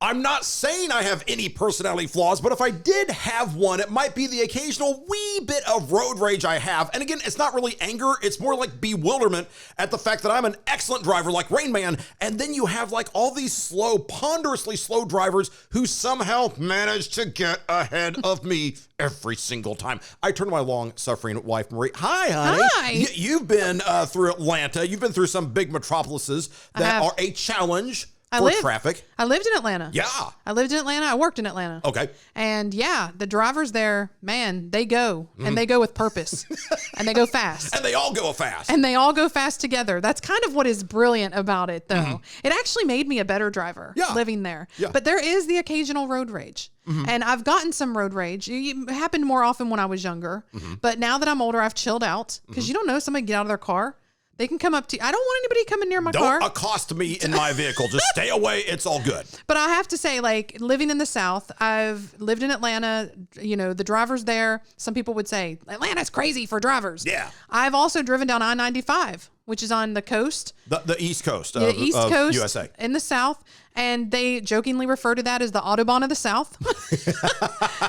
I'm not saying I have any personality flaws, but if I did have one, it might be the occasional wee bit of road rage I have. And again, it's not really anger. It's more like bewilderment at the fact that I'm an excellent driver like Rain Man. And then you have like all these slow, ponderously slow drivers who somehow manage to get ahead of me every single time. I turn to my long-suffering wife, Marie. Hi, honey. Hi. You've been through Atlanta. You've been through some big metropolises that are a challenge for traffic. I lived in Atlanta. Yeah. I lived in Atlanta. I worked in Atlanta. Okay. And yeah, the drivers there, man, they go and they go with purpose and they go fast. And they all go fast. And they all go fast together. That's kind of what is brilliant about it, though. It actually made me a better driver living there. Yeah. But there is the occasional road rage. And I've gotten some road rage. It happened more often when I was younger. But now that I'm older, I've chilled out because you don't know somebody get out of their car. They can come up to you. I don't want anybody coming near my car. Don't accost me in my vehicle. Just stay away. It's all good. But I have to say, like, living in the South, I've lived in Atlanta. You know, the drivers there, some people would say, Atlanta's crazy for drivers. Yeah. I've also driven down I-95, which is on the coast. The East Coast The East Coast USA. In the South. And they jokingly refer to that as the Autobahn of the South.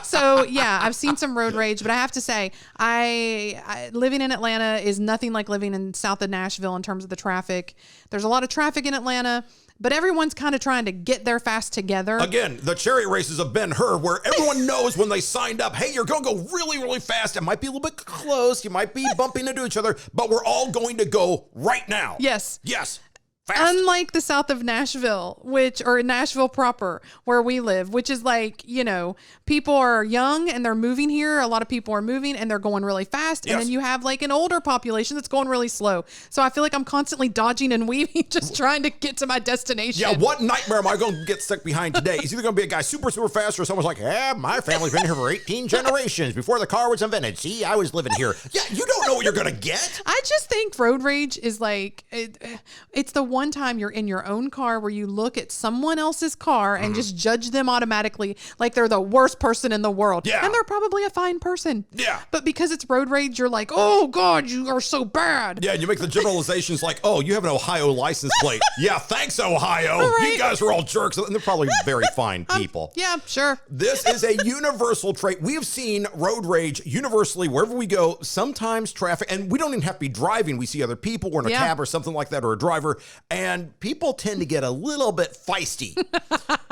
So, yeah, I've seen some road rage. But I have to say, I living in Atlanta is nothing like living in south of Nashville in terms of the traffic. There's a lot of traffic in Atlanta. But everyone's kind of trying to get there fast together. Again, the chariot races of Ben-Hur, where everyone knows when they signed up, hey, you're going to go really, really fast. It might be a little bit close. You might be bumping into each other, but we're all going to go right now. Yes. Yes. Fast. Unlike the south of Nashville, or Nashville proper, where we live, which is like, you know, people are young and they're moving here. A lot of people are moving and they're going really fast. Yes. And then you have like an older population that's going really slow. So I feel like I'm constantly dodging and weaving, just trying to get to my destination. Yeah, what nightmare am I going to get stuck behind today? It's either going to be a guy super, super fast or someone's like, my family's been here for 18 generations before the car was invented. See, I was living here. Yeah, you don't know what you're going to get. I just think road rage is like, it's the one time you're in your own car where you look at someone else's car and just judge them automatically like they're the worst person in the world. Yeah. And they're probably a fine person. Yeah. But because it's road rage, you're like, oh God, you are so bad. Yeah, you make the generalizations like, oh, you have an Ohio license plate. Yeah, thanks, Ohio. Right. You guys are all jerks. And they're probably very fine people. Yeah, sure. This is a universal trait. We have seen road rage universally wherever we go. Sometimes traffic, and we don't even have to be driving. We see other people. We're in a cab or something like that, or a driver, and people tend to get a little bit feisty,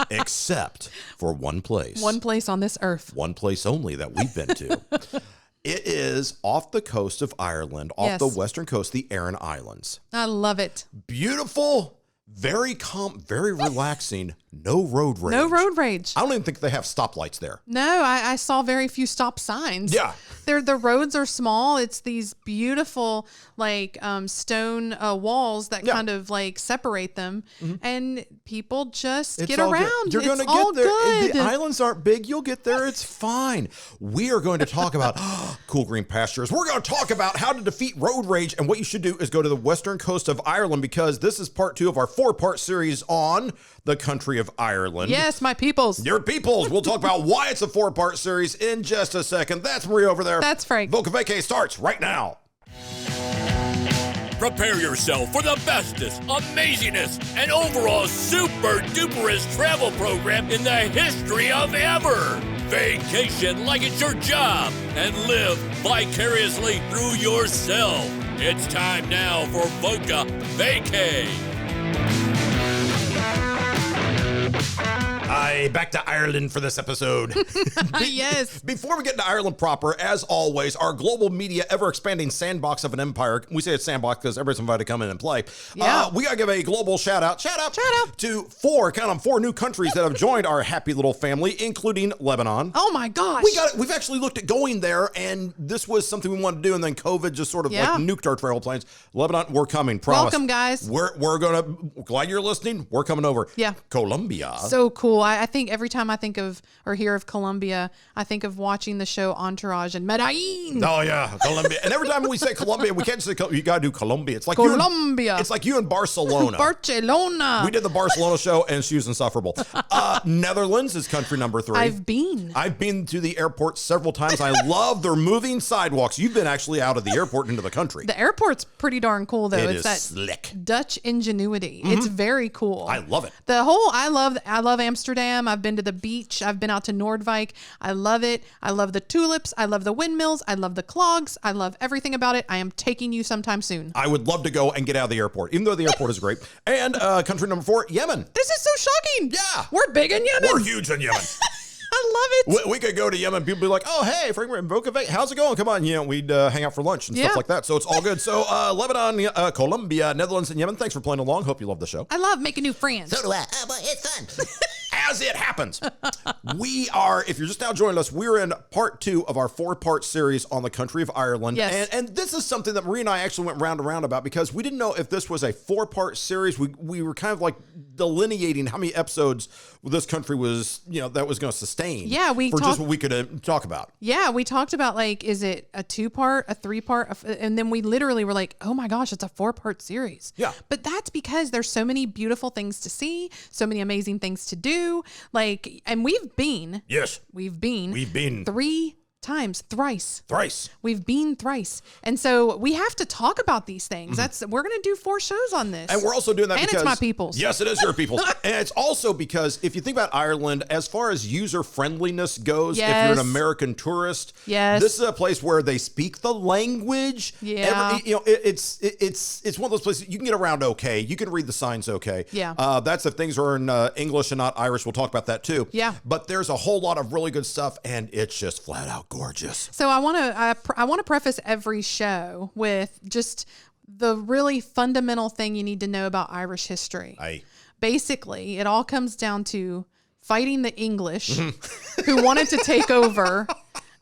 except for one place. One place on this earth. One place only that we've been to. It is off the coast of Ireland, off the western coast, the Aran Islands. I love it. Beautiful, very calm, very relaxing, no road rage. No road rage. I don't even think they have stoplights there. No, I saw very few stop signs. Yeah. The roads are small. It's these beautiful like stone walls that kind of like separate them, and people just get around. You're going to get there. Good. The islands aren't big. You'll get there. It's fine. We are going to talk about cool green pastures. We're going to talk about how to defeat road rage, and what you should do is go to the western coast of Ireland, because this is part 2 of our 4-part series on the country of Ireland. Yes, my peoples. Your peoples. We'll talk about why it's a 4-part series in just a second. That's Marie over there. That's Frank. Voca Vacay starts right now. Prepare yourself for the bestest, amazingest, and overall super duperest travel program in the history of ever. Vacation like it's your job and live vicariously through yourself. It's time now for Voca Vacay. Back to Ireland for this episode. Yes. Before we get into Ireland proper, as always, our global media ever-expanding sandbox of an empire. We say it's sandbox because everybody's invited to come in and play. Yeah. We got to give a global shout-out to 4 new countries that have joined our happy little family, including Lebanon. Oh, my gosh. We've actually looked at going there, and this was something we wanted to do, and then COVID just sort of like nuked our travel plans. Lebanon, we're coming, promise. Welcome, guys. We're going to, glad you're listening, we're coming over. Yeah. Colombia. So cool. I think every time I think of or hear of Colombia, I think of watching the show Entourage and Medellin. Oh yeah, Colombia. And every time we say Colombia, we can't say you gotta do Colombia. It's like Colombia. It's like you in Barcelona. Barcelona. We did the Barcelona show, and she was insufferable. Netherlands is country number 3. I've been to the airport several times. I love their moving sidewalks. You've been actually out of the airport into the country. The airport's pretty darn cool, though. It's that slick. Dutch ingenuity. It's very cool. I love it. I love Amsterdam. museum. I've been to the beach. I've been out to Noordwijk. I love it. I love the tulips. I love the windmills. I love the clogs. I love everything about it. I am taking you sometime soon. I would love to go and get out of the airport, even though the airport is great. And country number 4, Yemen. This is so shocking. Yeah. We're big in Yemen. We're huge in Yemen. I love it. We could go to Yemen. People be like, oh, hey, Frank, we're in Voca Vacay. How's it going? Come on. We'd hang out for lunch and stuff like that. So it's all good. So Lebanon, Colombia, Netherlands, and Yemen. Thanks for playing along. Hope you love the show. I love making new friends. So do I. Oh, boy, it's fun. As it happens, we are, if you're just now joining us, we're in part 2 of our 4-part series on the country of Ireland. Yes. And this is something that Marie and I actually went round and round about because we didn't know if this was a 4-part series. We were kind of like delineating how many episodes this country was, that was going to sustain. Yeah, just what we could talk about. Yeah, we talked about is it a 2-part, a 3-part, and then we literally were like, oh my gosh, it's a 4-part series. Yeah. But that's because there's so many beautiful things to see, so many amazing things to do. And we've been. Yes. We've been. 3 times, thrice. Thrice. We've been thrice. And so we have to talk about these things. We're going to do 4 shows on this. And we're also doing that because it's my people's. Yes, it is your people's. And it's also because if you think about Ireland, as far as user friendliness goes, if you're an American tourist, this is a place where they speak the language. Yeah. It's one of those places you can get around okay. You can read the signs okay. Yeah. That's if things are in English and not Irish. We'll talk about that too. Yeah. But there's a whole lot of really good stuff, and it's just flat out gorgeous. So I want to preface every show with just the really fundamental thing you need to know about Irish history. Basically, it all comes down to fighting the English who wanted to take over.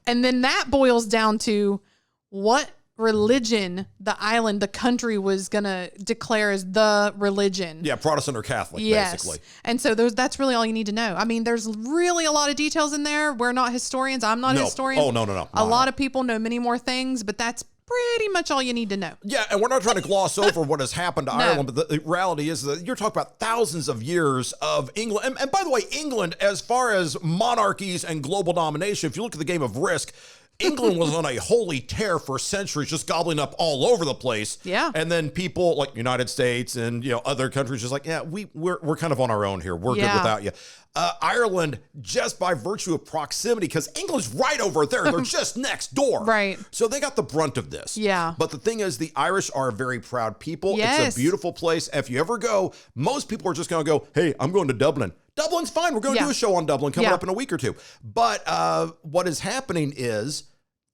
And then that boils down to what religion the country was going to declare as the religion. Yeah, Protestant or Catholic, basically. And so that's really all you need to know. I mean, there's really a lot of details in there. We're not historians. I'm not a historian. Oh, no. A lot of people know many more things, but that's pretty much all you need to know. Yeah, and we're not trying to gloss over what has happened to Ireland, but the reality is that you're talking about thousands of years of England. And by the way, England, as far as monarchies and global domination, if you look at the game of Risk, England was on a holy tear for centuries, just gobbling up all over the place. Yeah. And then people like United States and other countries just like, we're kind of on our own here. We're good without you. Ireland, just by virtue of proximity, because England's right over there. They're just next door. Right. So they got the brunt of this. Yeah. But the thing is, the Irish are a very proud people. Yes. It's a beautiful place. If you ever go, most people are just going to go, hey, I'm going to Dublin. Dublin's fine. We're going to do a show on Dublin coming up in a week or 2. But what is happening is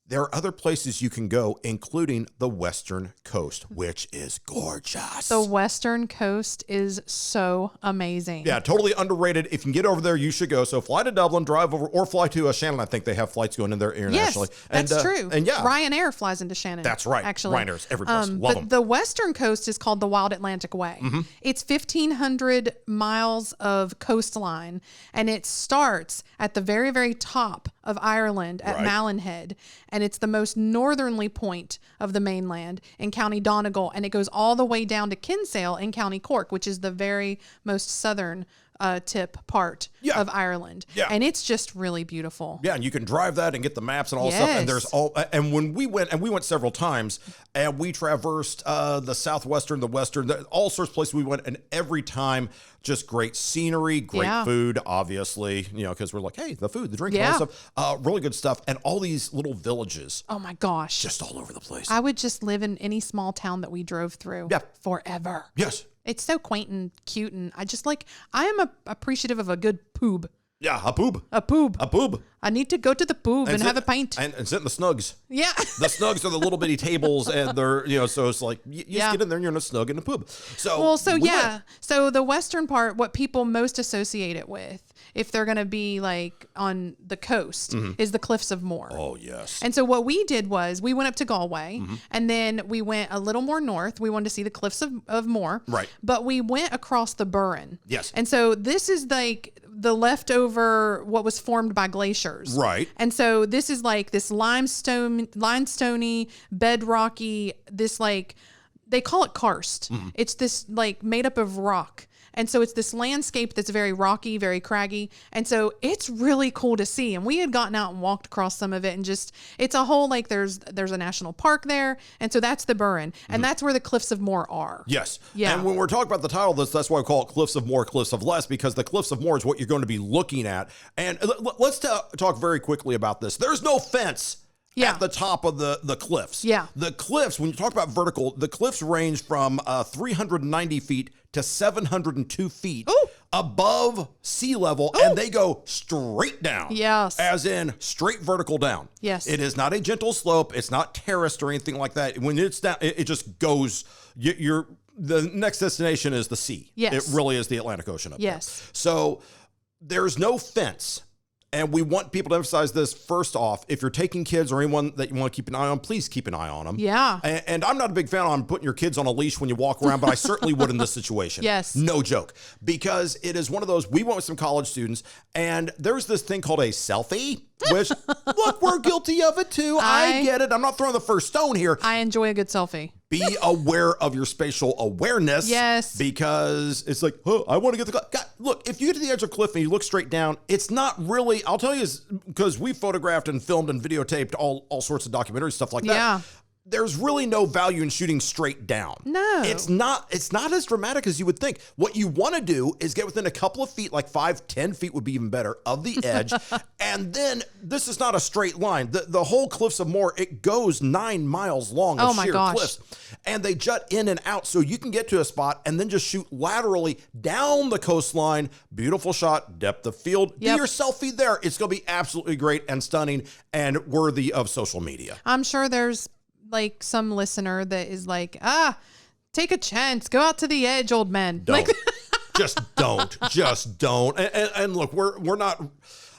there are other places you can go, including the Western Coast, which is gorgeous. The Western Coast is so amazing. Yeah, totally underrated. If you can get over there, you should go. So fly to Dublin, drive over, or fly to Shannon. I think they have flights going in there internationally. Yes, that's true. And Ryanair flies into Shannon. That's right. Actually, Ryanair's every place. Love them. But the Western Coast is called the Wild Atlantic Way. It's 1,500 miles of coastline, and it starts at the very, very top of Ireland at Mallinhead, and it's the most northerly point of the mainland in County Donegal, and it goes all the way down to Kinsale in County Cork, which is the very most southern tip part of Ireland. Yeah. And it's just really beautiful. Yeah, and you can drive that and get the maps and all stuff. And there's and when we went several times, and we traversed the southwestern, the western, all sorts of places we went, and every time just great scenery, great food, obviously, because we're like, hey, the food, the drink, all that stuff, really good stuff, and all these little villages. Oh my gosh. Just all over the place. I would just live in any small town that we drove through forever. Yes. It's so quaint and cute, and I am appreciative of a good poob. Yeah, a poob. A poob. A poob. I need to go to the poob and have a pint. And sit in the snugs. Yeah. The snugs are the little bitty tables, and they're, so it's like, you just get in there and you're in a snug in a poob. So the western part, what people most associate it with, if they're going to be like on the coast, is the Cliffs of Moher. Oh, yes. And so what we did was we went up to Galway, and then we went a little more north. We wanted to see the Cliffs of Moher. Right. But we went across the Burren. Yes. And so this is like the leftover, what was formed by glaciers. Right. And so this is like this limestony, bedrocky, this like, they call it karst. It's this like made up of rock. And so it's this landscape that's very rocky, very craggy. And so it's really cool to see. And we had gotten out and walked across some of it, and just, it's a whole, like, there's a national park there. And so that's the Burren. And that's where the Cliffs of Moher are. Yes. Yeah. And when we're talking about the title of this, that's why I call it Cliffs of Moher, Cliffs of Less, because the Cliffs of Moher is what you're going to be looking at. And let's talk very quickly about this. There's no fence at the top of the cliffs. Yeah. The cliffs, when you talk about vertical, the cliffs range from 390 feet to 702 feet above sea level, and they go straight down. Yes. As in straight vertical down. Yes. It is not a gentle slope. It's not terraced or anything like that. When it's down, it just goes, the next destination is the sea. Yes. It really is the Atlantic Ocean up there. Yes. So there's no fence. And we want people to emphasize this. First off, if you're taking kids or anyone that you want to keep an eye on, please keep an eye on them. Yeah. And I'm not a big fan on putting your kids on a leash when you walk around, but I certainly would in this situation. Yes. No joke. Because it is one of those, we went with some college students, and there's this thing called a selfie, which, look, we're guilty of it too. I get it. I'm not throwing the first stone here. I enjoy a good selfie. Be aware of your spatial awareness. Yes. Because it's like, oh, I want to get the cliff. God, look, if you get to the edge of a cliff and you look straight down, it's not really, I'll tell you, because we photographed and filmed and videotaped all sorts of documentary stuff like that. Yeah. There's really no value in shooting straight down. No. It's not as dramatic as you would think. What you want to do is get within a couple of feet, like 5-10 feet would be even better, of the edge. And then this is not a straight line. The whole Cliffs of Moher, it goes 9 miles long of sheer cliffs. And they jut in and out, so you can get to a spot and then just shoot laterally down the coastline. Beautiful shot, depth of field. Do your selfie there. It's going to be absolutely great and stunning and worthy of social media. I'm sure there's like some listener that is like, take a chance, go out to the edge, old man. Don't. Just don't. And look, we're not,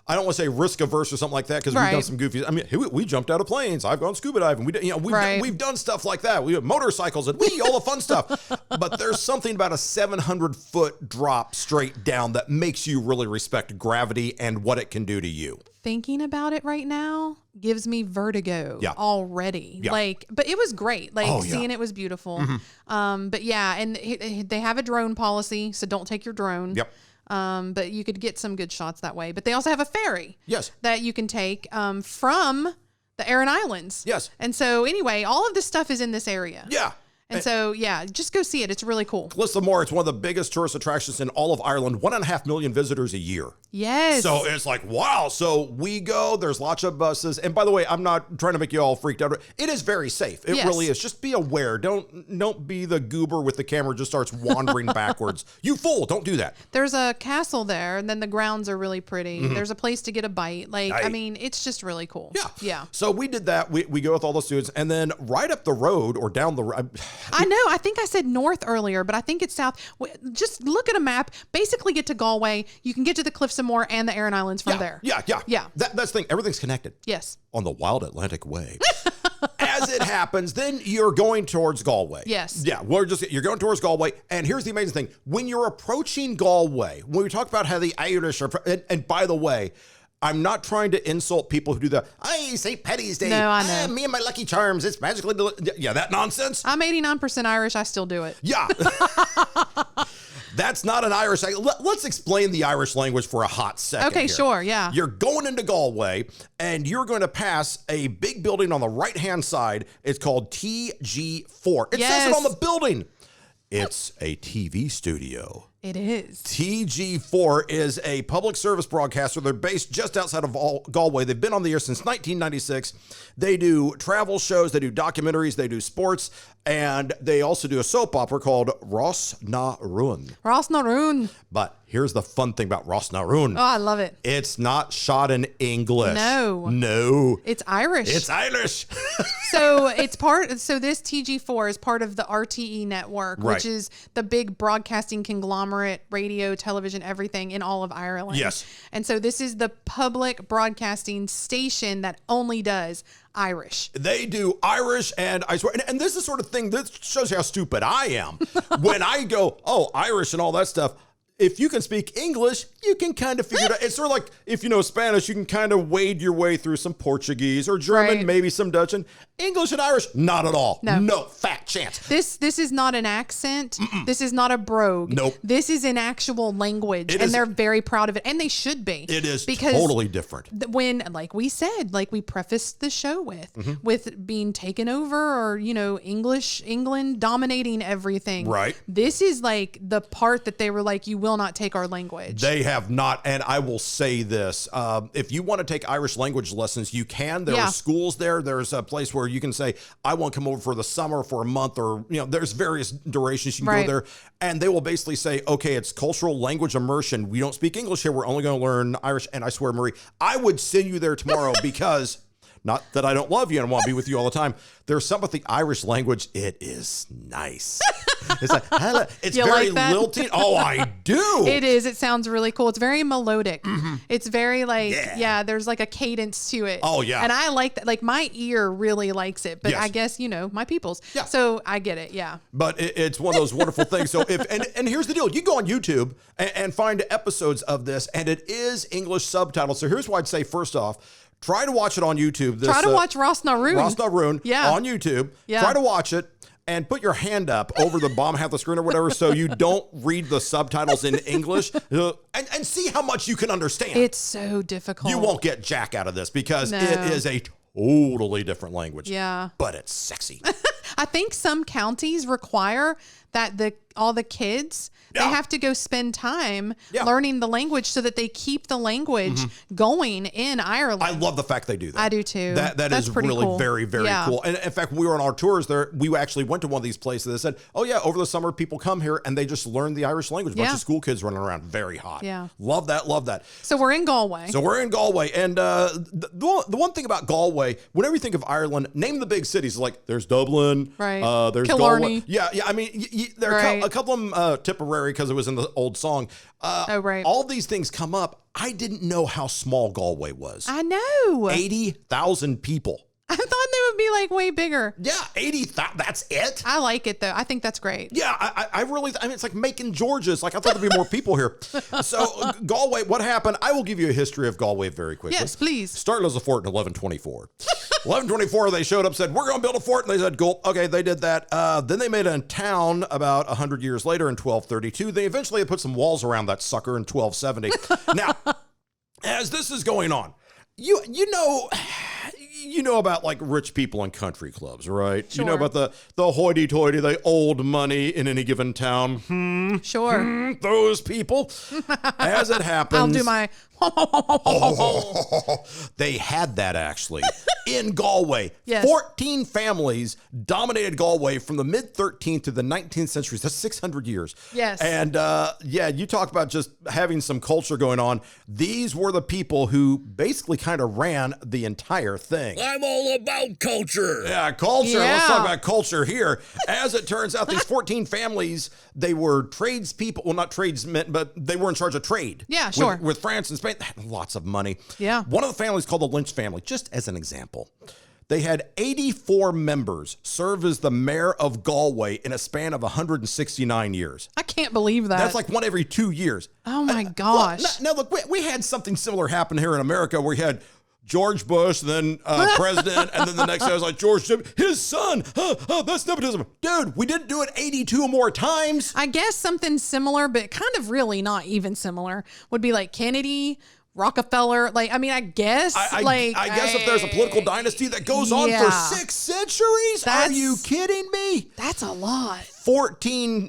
I don't want to say risk averse or something like that, because we've done some goofy. I mean, we jumped out of planes. I've gone scuba diving. We've done stuff like that. We have motorcycles and all the fun stuff. But there's something about a 700-foot drop straight down that makes you really respect gravity and what it can do to you. Thinking about it right now gives me vertigo already. Yeah. But it was great. Seeing it was beautiful. Mm-hmm. But yeah, and they have a drone policy, so don't take your drone. Yep. But you could get some good shots that way. But they also have a ferry. Yes. That you can take from the Aran Islands. Yes. And so anyway, all of this stuff is in this area. Yeah. And so, just go see it. It's really cool. Cliffs of Moher, it's one of the biggest tourist attractions in all of Ireland. 1.5 million visitors a year. Yes. So it's like, wow. So we go, there's lots of buses. And by the way, I'm not trying to make you all freaked out. It is very safe. It really is. Just be aware. Don't be the goober with the camera just starts wandering backwards. You fool. Don't do that. There's a castle there, and then the grounds are really pretty. Mm-hmm. There's a place to get a bite. I mean, it's just really cool. Yeah. Yeah. So we did that. We go with all the students. And then right up the road or down the road. I know. I think I said north earlier, but I think it's south. Just look at a map. Basically get to Galway. You can get to the Cliffs of Moher and the Aran Islands from there. Yeah. That's the thing. Everything's connected. Yes. On the wild Atlantic way. As it happens, then you're going towards Galway. Yes. Yeah, you're going towards Galway. And here's the amazing thing. When you're approaching Galway, when we talk about how the Irish are, and by the way, I'm not trying to insult people who do the, St. Paddy's Day. No, I know. Me and my Lucky Charms, it's magically, that nonsense. I'm 89% Irish. I still do it. Yeah. That's not an Irish. Let's explain the Irish language for a hot second. Okay, sure, yeah. You're going into Galway, and you're going to pass a big building on the right-hand side. It's called TG4. It says it on the building. It's a TV studio. It is. TG4 is a public service broadcaster. They're based just outside of Galway. They've been on the air since 1996. They do travel shows, they do documentaries, they do sports, and they also do a soap opera called Ros na Rún. Ros na Rún. But here's the fun thing about Ros na Rún. Oh, I love it. It's not shot in English. No. It's Irish. It's Irish. So this TG4 is part of the RTE network, which is the big broadcasting conglomerate, radio, television, everything in all of Ireland. Yes. And so this is the public broadcasting station that only does Irish. They do Irish, and I swear, and this is the sort of thing that shows how stupid I am. When I go, Irish and all that stuff, if you can speak English, you can kind of figure it out. It's sort of like if you know Spanish, you can kind of wade your way through some Portuguese or German, maybe some Dutch, and English and Irish, not at all. No fat chance. This is not an accent. This is not a brogue. Nope. This is an actual language, and they're very proud of it, and they should be. It is totally different. When, like we said, like we prefaced the show with being taken over, or England dominating everything. Right. This is like the part that they were like, you will not take our language. They have not, and I will say this: if you want to take Irish language lessons, you can. There are schools there. There's a place where you can say, I want to come over for the summer for a month, or there's various durations you can go there, and they will basically say, okay, it's cultural language immersion. We don't speak English here. We're only going to learn Irish. And I swear, Marie, I would send you there tomorrow because. Not that I don't love you and want to be with you all the time. There's something with the Irish language. It is nice. It's like, it's you very like lilting. Oh, I do. It is. It sounds really cool. It's very melodic. It's very like, there's like a cadence to it. Oh, yeah. And I like that. Like my ear really likes it, but I guess, my people's. Yeah. So I get it. Yeah. But it's one of those wonderful things. So and here's the deal. You go on YouTube and find episodes of this, and it is English subtitles. So here's what I'd say first off. Try to watch it on YouTube. Try to watch Ross na Rún. Ross na Rún on YouTube. Yeah. Try to watch it and put your hand up over the bottom half of the screen or whatever so you don't read the subtitles in English and see how much you can understand. It's so difficult. You won't get jack out of this because it is a totally different language. Yeah. But it's sexy. I think some counties require that all the kids, they have to go spend time learning the language so that they keep the language going in Ireland. I love the fact they do that. I do too. That is really cool. Very, very cool. And in fact, when we were on our tours there, we actually went to one of these places that said, oh yeah, over the summer people come here and they just learn the Irish language. A bunch of school kids running around. Very hot. Yeah. Love that. Love that. So we're in Galway. And the one thing about Galway, whenever you think of Ireland, name the big cities. Like there's Dublin. Right. There's Killarney. Galway. Yeah. I mean, there are a couple of them Tipperary because it was in the old song. All these things come up. I didn't know how small Galway was. I know. 80,000 people. I thought they would be like way bigger. Yeah, 80,000. That's it. I like it though. I think that's great. Yeah, I really, it's like Macon, Georgia. It's like I thought there'd be more people here. So Galway, what happened? I will give you a history of Galway very quickly. Yes, please. Started as a fort in 1124. 1124, they showed up, said, we're going to build a fort. And they said, cool. Okay, they did that. Then they made a town about 100 years later in 1232. They eventually put some walls around that sucker in 1270. Now, as this is going on, you know about like rich people and country clubs, right? Sure. You know about the hoity-toity, the old money in any given town. Sure. Those people. As it happens. I'll do my... They had that actually in Galway. Yes. 14 families dominated Galway from the mid-13th to the 19th centuries. That's 600 years. Yes. And you talk about just having some culture going on. These were the people who basically kind of ran the entire thing. I'm all about culture. Yeah, culture. Yeah. Let's talk about culture here. As it turns out, these 14 families, they were tradespeople. Well, not tradesmen, but they were in charge of trade. Yeah, sure. With France and Spain. They had lots of money. Yeah. One of the families called the Lynch family, just as an example. They had 84 members serve as the mayor of Galway in a span of 169 years. I can't believe that. That's like one every 2 years. Oh my gosh. Now look, we had something similar happen here in America where we had George Bush, then president, and then the next day I was like, George, his son. That's nepotism. Dude, we didn't do it 82 more times. I guess something similar, but kind of really not even similar, would be like Kennedy, Rockefeller. Like, I mean, I guess. I guess if there's a political dynasty that goes on for 6 centuries, are you kidding me? That's a lot. 14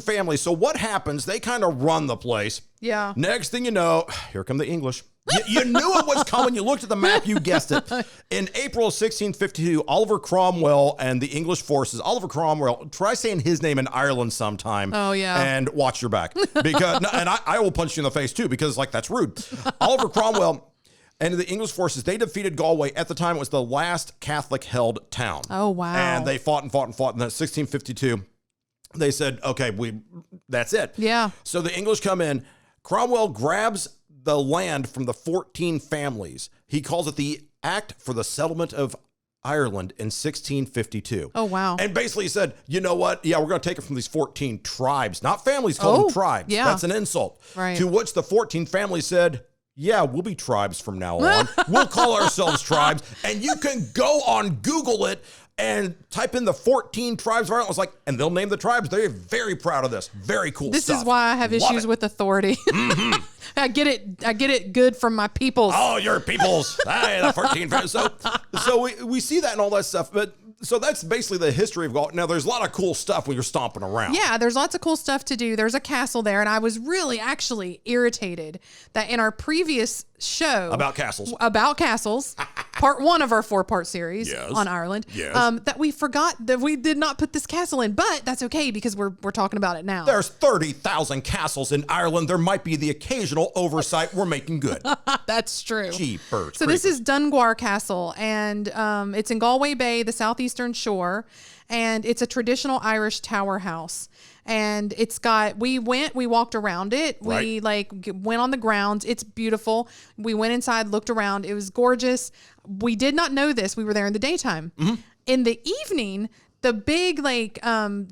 families. So what happens? They kind of run the place. Yeah. Next thing you know, here come the English. You knew it was coming. You looked at the map, you guessed it. In April of 1652, Oliver Cromwell and the English forces, Oliver Cromwell, try saying his name in Ireland sometime. Oh, yeah. And watch your back. Because, and I will punch you in the face too, because like that's rude. Oliver Cromwell and the English forces, they defeated Galway. At the time, it was the last Catholic-held town. Oh, wow. And they fought and fought and fought. And then 1652, they said, okay, that's it. Yeah. So the English come in. Cromwell grabs the land from the 14 families. He calls it the Act for the Settlement of Ireland in 1652. Oh, wow. And basically said, you know what? Yeah, we're going to take it from these 14 tribes, not families, call them tribes. Yeah. That's an insult. Right. To which the 14 families said, yeah, we'll be tribes from now on. We'll call ourselves tribes. And you can go on Google it and type in the 14 tribes of Ireland. It's like, and they'll name the tribes. They're very proud of this. Very cool This stuff. is why I have issues with authority. Mm-hmm. I get it good from my peoples. Oh, your peoples. Hey, the 14 tribes. So we see that and all that stuff. But so that's basically the history of Galway. Now, there's a lot of cool stuff when you're stomping around. Yeah, there's lots of cool stuff to do. There's a castle there, and I was really actually irritated that in our previous show about castles, part 1 of our 4-part series on Ireland, that we forgot that we did not put this castle in, but that's okay because we're talking about it now. There's 30,000 castles in Ireland. There might be the occasional oversight. We're making good. That's true. Jeepers. So this is Dunwar Castle, and it's in Galway Bay, the southeastern shore, and it's a traditional Irish tower house. And it's got, we walked around it. We went on the grounds. It's beautiful. We went inside, looked around. It was gorgeous. We did not know this. We were there in the daytime. Mm-hmm. In the evening, the big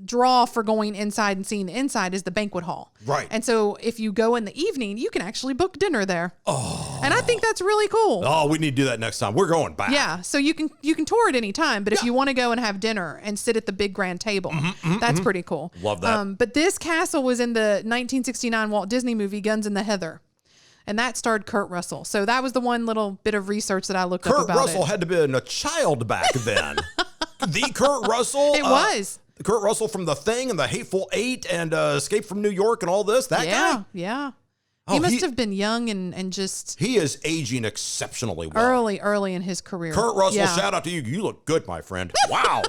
draw for going inside and seeing the inside is the banquet hall. Right. And so if you go in the evening, you can actually book dinner there. Oh. And I think that's really cool. Oh, we need to do that next time. We're going back. Yeah. So you can tour at any time, but if you want to go and have dinner and sit at the big grand table, that's pretty cool. Love that. But this castle was in the 1969 Walt Disney movie Guns in the Heather. And that starred Kurt Russell. So that was the one little bit of research that I looked up about it. Kurt Russell had to be a child back then. The Kurt Russell. It was. Kurt Russell from The Thing and The Hateful Eight and Escape from New York and all this. That guy? Yeah. He must have been young and just... He is aging exceptionally well. Early in his career. Kurt Russell, shout out to you. You look good, my friend. Wow.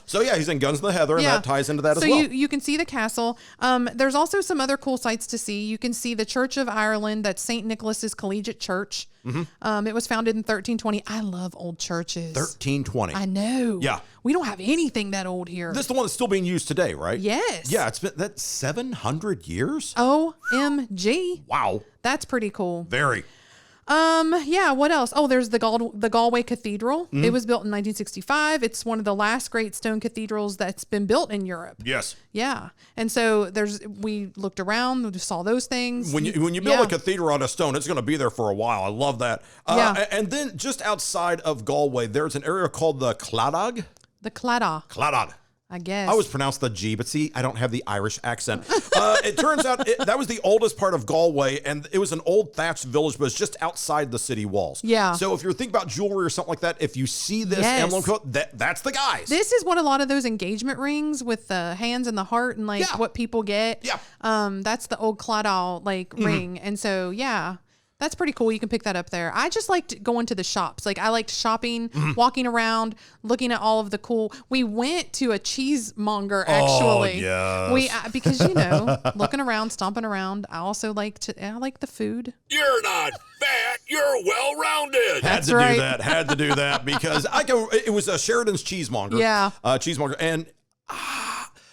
So, yeah, he's in Guns in the Heather, and that ties into that as well. So you can see the castle. There's also some other cool sights to see. You can see the Church of Ireland. That's St. Nicholas's Collegiate Church. Mm-hmm. It was founded in 1320. I love old churches. 1320. I know. Yeah. We don't have anything that old here. This is the one that's still being used today, right? Yes. Yeah, it's been 700 years? OMG. Wow. That's pretty cool. Very. Yeah, what else? Oh, there's the Galway Cathedral. Mm-hmm. It was built in 1965. It's one of the last great stone cathedrals that's been built in Europe. Yes. Yeah. And so we looked around, we saw those things. When you build a cathedral out of stone, it's going to be there for a while. I love that. And then just outside of Galway, there's an area called the Claddagh. The Claddagh. Claddagh. I guess. I always pronounce the G, but see, I don't have the Irish accent. It turns out that was the oldest part of Galway, and it was an old thatched village, but it's just outside the city walls. Yeah. So if you're thinking about jewelry or something like that, if you see this emblem coat, that's the guys. This is what a lot of those engagement rings with the hands and the heart and what people get. Yeah. That's the old Claddagh ring. And so, yeah. That's pretty cool. You can pick that up there. I just liked going to the shops. I liked shopping, walking around, looking at all of the cool. We went to a cheesemonger actually. Oh, yes. Because looking around, stomping around. I also like the food. You're not fat. You're well-rounded. Had to do that because it was a Sheridan's cheesemonger. Yeah. Cheesemonger and.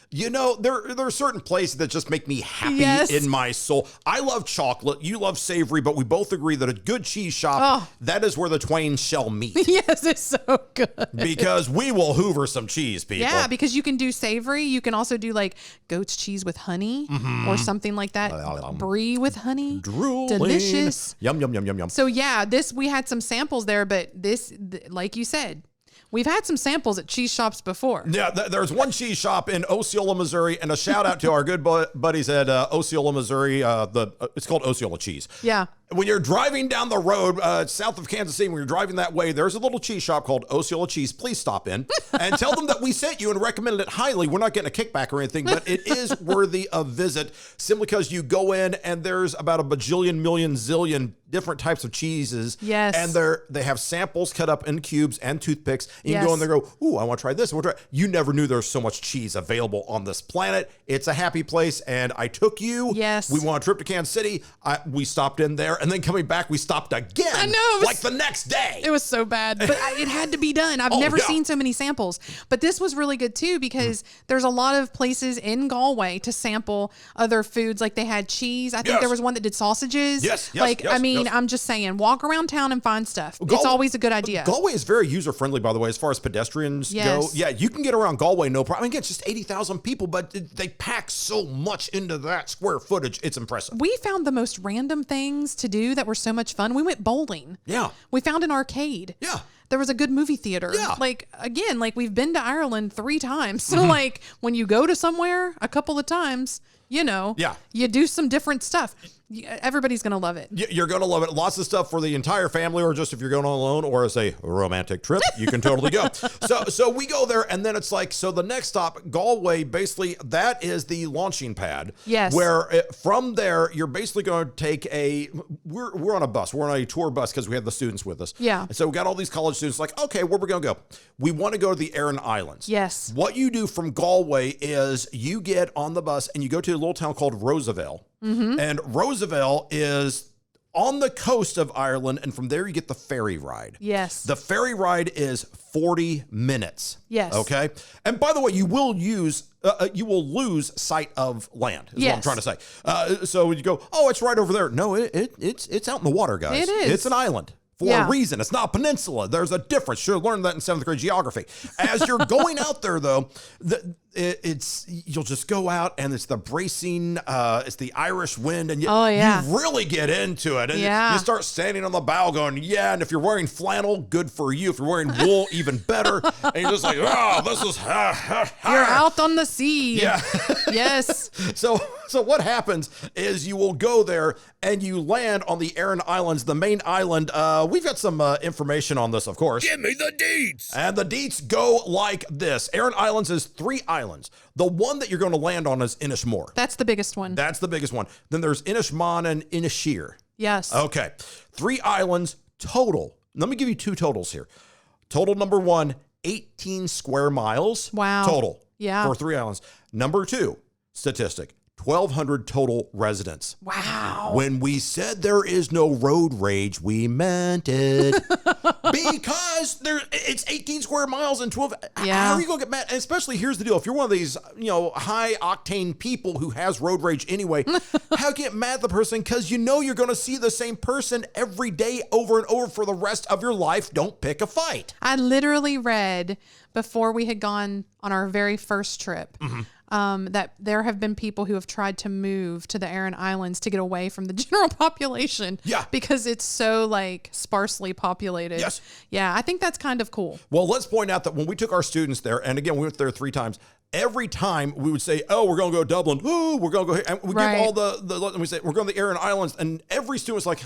There are certain places that just make me happy in my soul. I love chocolate. You love savory, but we both agree that a good cheese shop, that is where the twain shall meet. Yes, it's so good. Because we will hoover some cheese, people. Yeah, because you can do savory. You can also do goat's cheese with honey or something like that. Brie with honey. Drooling. Delicious. Yum, yum, yum, yum, yum. So yeah, we had some samples there, but like you said, we've had some samples at cheese shops before. Yeah, there's one cheese shop in Osceola, Missouri, and a shout out to our good buddies at Osceola, Missouri. It's called Osceola Cheese. Yeah. When you're driving down the road south of Kansas City, when you're driving that way, there's a little cheese shop called Osceola Cheese. Please stop in and tell them that we sent you and recommended it highly. We're not getting a kickback or anything, but it is worthy of visit simply because you go in and there's about a bajillion, million, zillion different types of cheeses. Yes. And they have samples cut up in cubes and toothpicks. You can go in there and go, ooh, I want to try this. You never knew there was so much cheese available on this planet. It's a happy place. And I took you. Yes. We went on a trip to Kansas City. We stopped in there. And then coming back, we stopped again. I know. The next day. It was so bad. But it had to be done. I've never seen so many samples. But this was really good too because there's a lot of places in Galway to sample other foods. Like they had cheese. I think there was one that did sausages. Yes. mean, I'm just saying, walk around town and find stuff. It's always a good idea. Galway is very user-friendly, by the way, as far as pedestrians go. Yeah, you can get around Galway, no problem. I mean, again, it's just 80,000 people, but they pack so much into that square footage. It's impressive. We found the most random things to do that were so much fun. We went bowling. Yeah. We found an arcade. Yeah. There was a good movie theater. Yeah. Like, again, like we've been to Ireland 3 times. So like when you go to somewhere a couple of times, you know, you do some different stuff. Everybody's going to love it. You're going to love it. Lots of stuff for the entire family, or just if you're going on alone or as a romantic trip, you can totally go. So we go there, and then it's like, so the next stop, Galway, basically that is the launching pad. Yes. Where from there, you're basically going to take we're on a bus. We're on a tour bus because we have the students with us. Yeah. And so we got all these college students like, okay, where we're going to go? We want to go to the Aran Islands. Yes. What you do from Galway is you get on the bus and you go to a little town called Roosevelt. Mm-hmm. And Roosevelt is on the coast of Ireland, and from there you get the ferry ride. Yes. The ferry ride is 40 minutes. Yes. Okay. And by the way, you will lose sight of land, is what I'm trying to say. So you go, oh, it's right over there. No, it's out in the water, guys. It is. It's an island. For a reason. It's not a peninsula. There's a difference. Should have learned that in 7th grade geography. As you're going out there, though, you'll just go out, and it's the bracing, it's the Irish wind, and you really get into it. And you start standing on the bow going, and if you're wearing flannel, good for you. If you're wearing wool, even better. And you're just like, oh, this is... You're out on the sea. Yeah. Yes. So what happens is you will go there, and you land on the Aran Islands, the main island. We've got some information on this, of course. Give me the deets. And the deets go like this. Aran Islands is 3 islands. The one that you're going to land on is Inishmore. That's the biggest one. That's the biggest one. Then there's Inishmon and Inisheer. Yes. Okay. 3 islands total. Let me give you 2 totals here. Total number 1, 18 square miles. Wow. Total. Yeah. For 3 islands. Number 2, statistic. 1,200 total residents. Wow. When we said there is no road rage, we meant it. Because it's 18 square miles and 12. How are you going to get mad? And especially, here's the deal. If you're one of these, high octane people who has road rage anyway, how get mad at the person? Because you're going to see the same person every day over and over for the rest of your life. Don't pick a fight. I literally read before we had gone on our very first trip. Mm-hmm. That there have been people who have tried to move to the Aran Islands to get away from the general population. Yeah. Because it's so sparsely populated. Yes. Yeah, I think that's kind of cool. Well, let's point out that when we took our students there, and again, we went there 3 times, every time we would say, oh, we're going to go to Dublin. Oh, we're going to go here. And we give all and we say, we're going to the Aran Islands. And every student was like,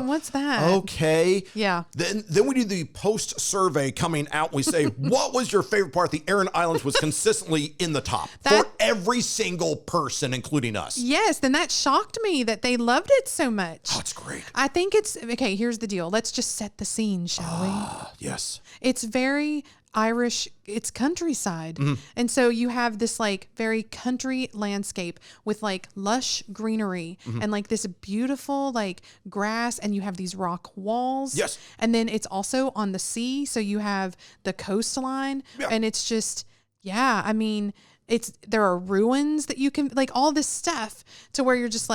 what's that? Okay. Yeah. Then we do the post survey coming out. And we say, what was your favorite part? The Aran Islands was consistently in the top for every single person, including us. Yes. Then that shocked me that they loved it so much. Oh, it's great. I think okay, here's the deal. Let's just set the scene, shall we? Yes. It's very Irish, it's countryside. Mm-hmm. And so you have this very country landscape with lush greenery and this beautiful grass, and you have these rock walls. Yes. And then it's also on the sea. So you have the coastline and it's just, I mean, there are ruins that you can all this stuff to where you're just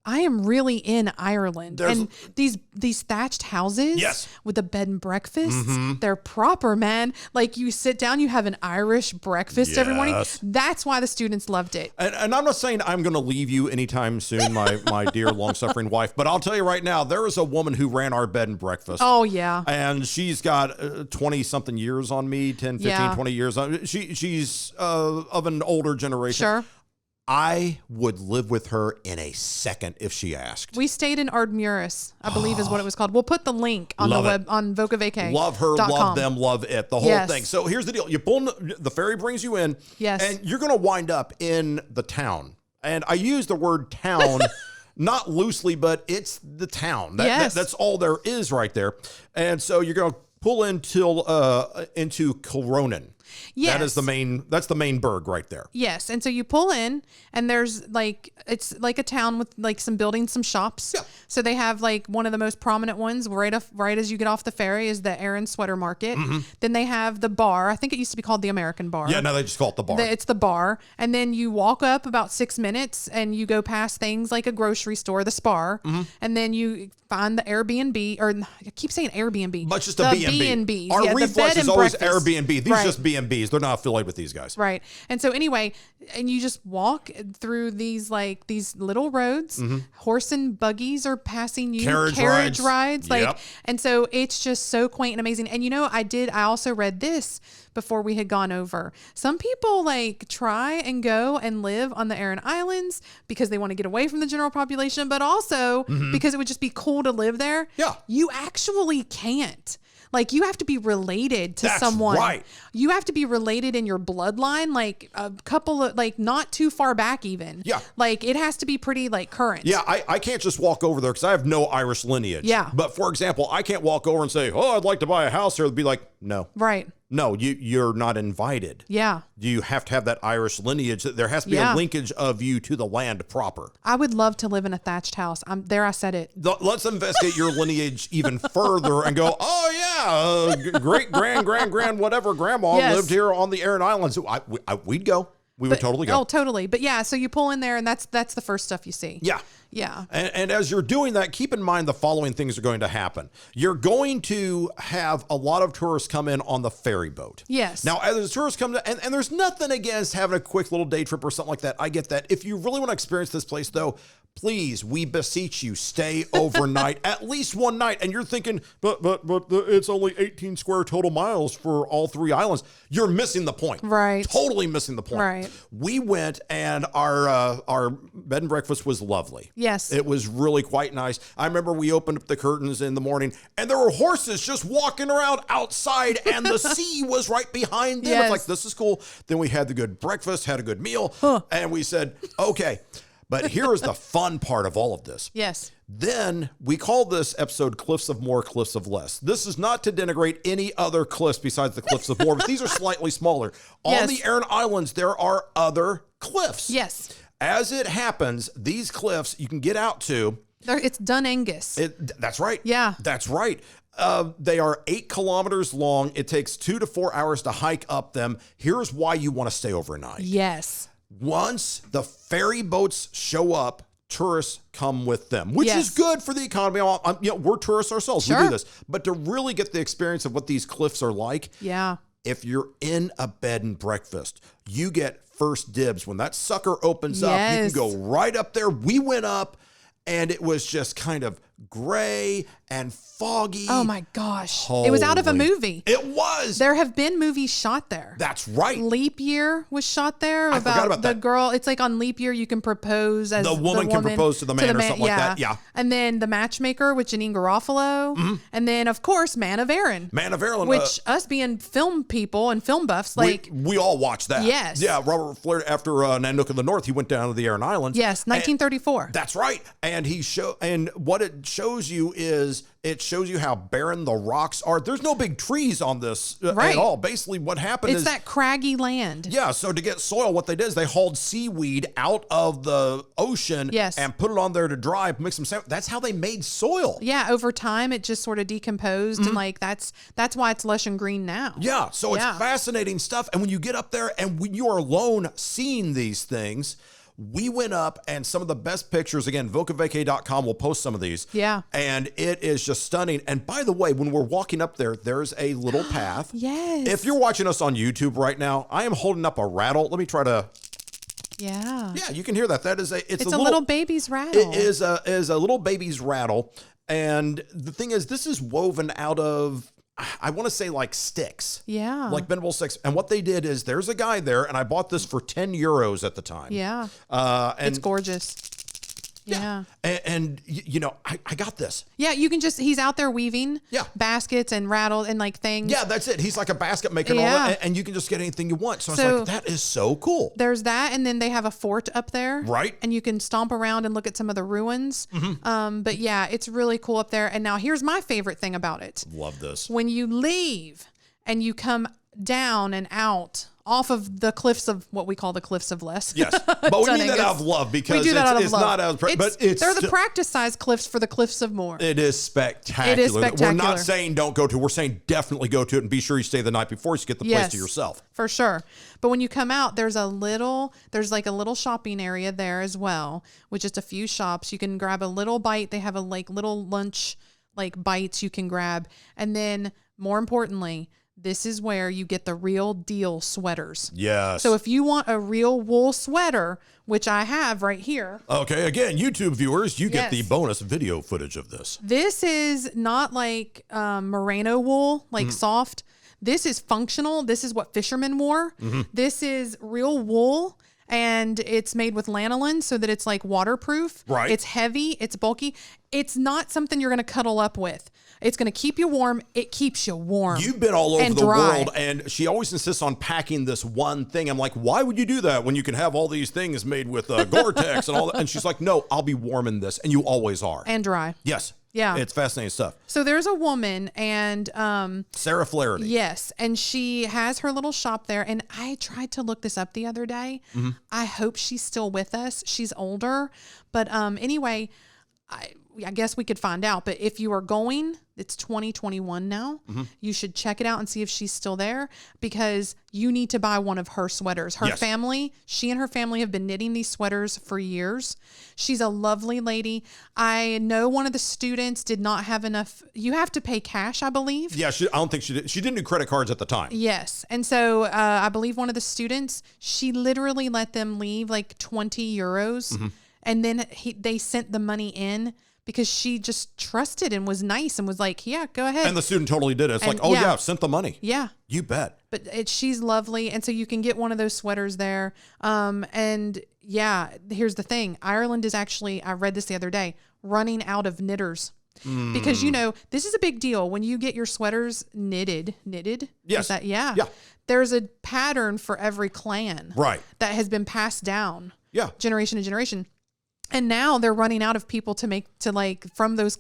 I am really in Ireland. And these thatched houses with a bed and breakfast, they're proper, man. You sit down, you have an Irish breakfast every morning. That's why the students loved it. And I'm not saying I'm going to leave you anytime soon, my dear long-suffering wife, but I'll tell you right now, there is a woman who ran our bed and breakfast. Oh, yeah. And she's got 20-something years on me, 10, 15, 20 years. She's of an older generation. Sure. I would live with her in a second if she asked. We stayed in Ardmuris, I believe is what it was called. We'll put the link on on Voca Vacay. Love her, love them, love it, the whole thing. So here's the deal. You pull the ferry brings you in, and you're going to wind up in the town. And I use the word town not loosely, but it's the town. That's all there is right there. And so you're going to pull into Kilronan. Yes. That's the main burg right there. Yes. And so you pull in and there's like, it's like a town with like some buildings, some shops. Yeah. So they have like one of the most prominent ones right as you get off the ferry is the Aran Sweater Market. Mm-hmm. Then they have the bar. I think it used to be called the American Bar. Yeah, no, they just call it the bar. It's the bar. And then you walk up about 6 minutes and you go past things like a grocery store, the Spar. Mm-hmm. And then you find the Airbnb, or I keep saying Airbnb. But just a B&B. Our reflex is always Airbnb. These are just B&Bs. They're not affiliated with these guys. Right. And so anyway, and you just walk through these little roads. Mm-hmm. Horse and buggies are passing you. Carriage rides. Yep. And so it's just so quaint and amazing. And I also read this before we had gone over. Some people try and go and live on the Aran Islands because they want to get away from the general population, but also because it would just be cool to live there. Yeah. You actually can't. You have to be related to someone. Right. You have to be related in your bloodline, a couple of, not too far back even. Yeah. It has to be pretty, current. Yeah, I can't just walk over there because I have no Irish lineage. Yeah. But, for example, I can't walk over and say, I'd like to buy a house here. They'd be like, no. Right. No, you're not invited. Yeah. You have to have that Irish lineage. There has to be a linkage of you to the land proper. I would love to live in a thatched house. I said it. Let's investigate your lineage even further and go, great grand whatever grandma lived here on the Aran Islands. We'd go. We would totally go. Oh, totally. But yeah, so you pull in there and that's the first stuff you see. Yeah. Yeah. And as you're doing that, keep in mind the following things are going to happen. You're going to have a lot of tourists come in on the ferry boat. Yes. Now, as tourists come to, and there's nothing against having a quick little day trip or something like that. I get that. If you really want to experience this place, though, please, we beseech you, stay overnight, at least one night. And you're thinking, but it's only 18 square total miles for all three islands. You're missing the point. Right. Totally missing the point. Right. We went and our bed and breakfast was lovely. Yes. It was really quite nice. I remember we opened up the curtains in the morning and there were horses just walking around outside and the sea was right behind them. Yes. It's this is cool. Then we had the good breakfast, had a good meal, and we said, okay. But here is the fun part of all of this. Yes. Then we call this episode Cliffs of Moher, Cliffs of Less. This is not to denigrate any other cliffs besides the Cliffs of Moher, but these are slightly smaller. On the Aran Islands, there are other cliffs. Yes. As it happens, these cliffs you can get out to. It's Dunangus. That's right. Yeah. That's right. They are 8 kilometers long. It takes 2 to 4 hours to hike up them. Here's why you want to stay overnight. Yes. Once the ferry boats show up, tourists come with them, which is good for the economy. We're tourists ourselves. Sure. We do this. But to really get the experience of what these cliffs are like, if you're in a bed and breakfast, you get first dibs. When that sucker opens up, you can go right up there. We went up, and it was just kind of gray and foggy. Oh my gosh. It was out of a movie. It was. There have been movies shot there. That's right. Leap Year was shot there. I forgot about the that. girl. It's on Leap Year you can propose as the woman can propose to the man or something like that. Yeah. And then The Matchmaker with Janine Garofalo. Mm-hmm. And then of course Man of Erin. Man of Erin. Which us being film people and film buffs, we all watched that. Yes. Yeah. Robert Flair, after Nanook of the North, he went down to the Aran Islands. Yes. 1934. That's right. And what it shows you is it shows you how barren the rocks are. There's no big trees on this at all. Basically, what happened is... It's that craggy land. Yeah, so to get soil, what they did is they hauled seaweed out of the ocean and put it on there to dry, mix some sand. That's how they made soil. Yeah, over time, it just sort of decomposed, and that's why it's lush and green now. Yeah, so it's fascinating stuff. And when you get up there and when you are alone seeing these things... We went up, and some of the best pictures, again, vocavacay.com will post some of these. Yeah. And it is just stunning. And by the way, when we're walking up there, there's a little path. Yes. If you're watching us on YouTube right now, I am holding up a rattle. Let me try to... Yeah. Yeah, you can hear that. That is it's a little baby's rattle. It is a little baby's rattle. And the thing is, this is woven out of... I want to say sticks. Yeah. Like bendable sticks. And what they did is there's a guy there, and I bought this for 10 euros at the time. Yeah. And it's gorgeous. Yeah. And I got this. Yeah, you can he's out there weaving baskets and rattled and things. Yeah, that's it. He's like a basket maker and all that, and you can just get anything you want. So I was like, that is so cool. There's that, and then they have a fort up there. Right. And you can stomp around and look at some of the ruins. Mm-hmm. But yeah, it's really cool up there. And now here's my favorite thing about it. Love this. When you leave and you come down and out off of the cliffs of what we call the cliffs of Les. Yes, but we mean that out of love because we do that out of love. Not out of, but they're the practice size cliffs for the cliffs of Moher. It is spectacular. It is spectacular. We're not saying don't go to. We're saying definitely go to it and be sure you stay the night before so you get the place to yourself. For sure. But when you come out, there's like a little shopping area there as well, with just a few shops. You can grab a little bite. They have a little lunch bites you can grab, and then more importantly, this is where you get the real deal sweaters. Yes. So if you want a real wool sweater, which I have right here. Okay, again, YouTube viewers, you get the bonus video footage of this. This is not like merino wool, soft. This is functional. This is what fishermen wore. Mm-hmm. This is real wool. And it's made with lanolin so that it's waterproof. Right. It's heavy. It's bulky. It's not something you're going to cuddle up with. It's going to keep you warm. It keeps you warm. You've been all over the world, and she always insists on packing this one thing. I'm like, why would you do that when you can have all these things made with Gore-Tex and all that? And she's like, no, I'll be warm in this. And you always are. And dry. Yes. Yeah. It's fascinating stuff. So there's a woman and Sarah Flaherty. Yes. And she has her little shop there. And I tried to look this up the other day. Mm-hmm. I hope she's still with us. She's older. But anyway, I guess we could find out. But if you are going, it's 2021 now. Mm-hmm. You should check it out and see if she's still there, because you need to buy one of her sweaters. Her family, she and her family have been knitting these sweaters for years. She's a lovely lady. I know one of the students did not have enough. You have to pay cash, I believe. Yeah, I don't think she did. She didn't do credit cards at the time. Yes. And so I believe one of the students, she literally let them leave 20 euros. Mm-hmm. And then they sent the money in, because she just trusted and was nice and was like, yeah, go ahead. And the student totally did it. It's sent the money. Yeah. You bet. But she's lovely. And so you can get one of those sweaters there. And yeah, here's the thing. Ireland is actually, I read this the other day, running out of knitters. Because, this is a big deal. When you get your sweaters knitted. Yes. Yeah. There's a pattern for every clan. Right. That has been passed down. Yeah. Generation to generation. And now they're running out of people from those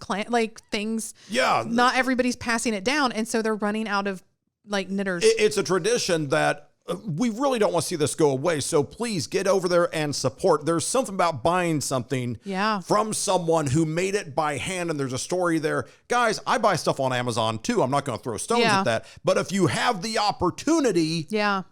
things. Yeah. Not everybody's passing it down. And so they're running out of knitters. It's a tradition that we really don't want to see this go away. So please get over there and support. There's something about buying something from someone who made it by hand, and there's a story there. Guys, I buy stuff on Amazon too. I'm not going to throw stones at that. But if you have the opportunity,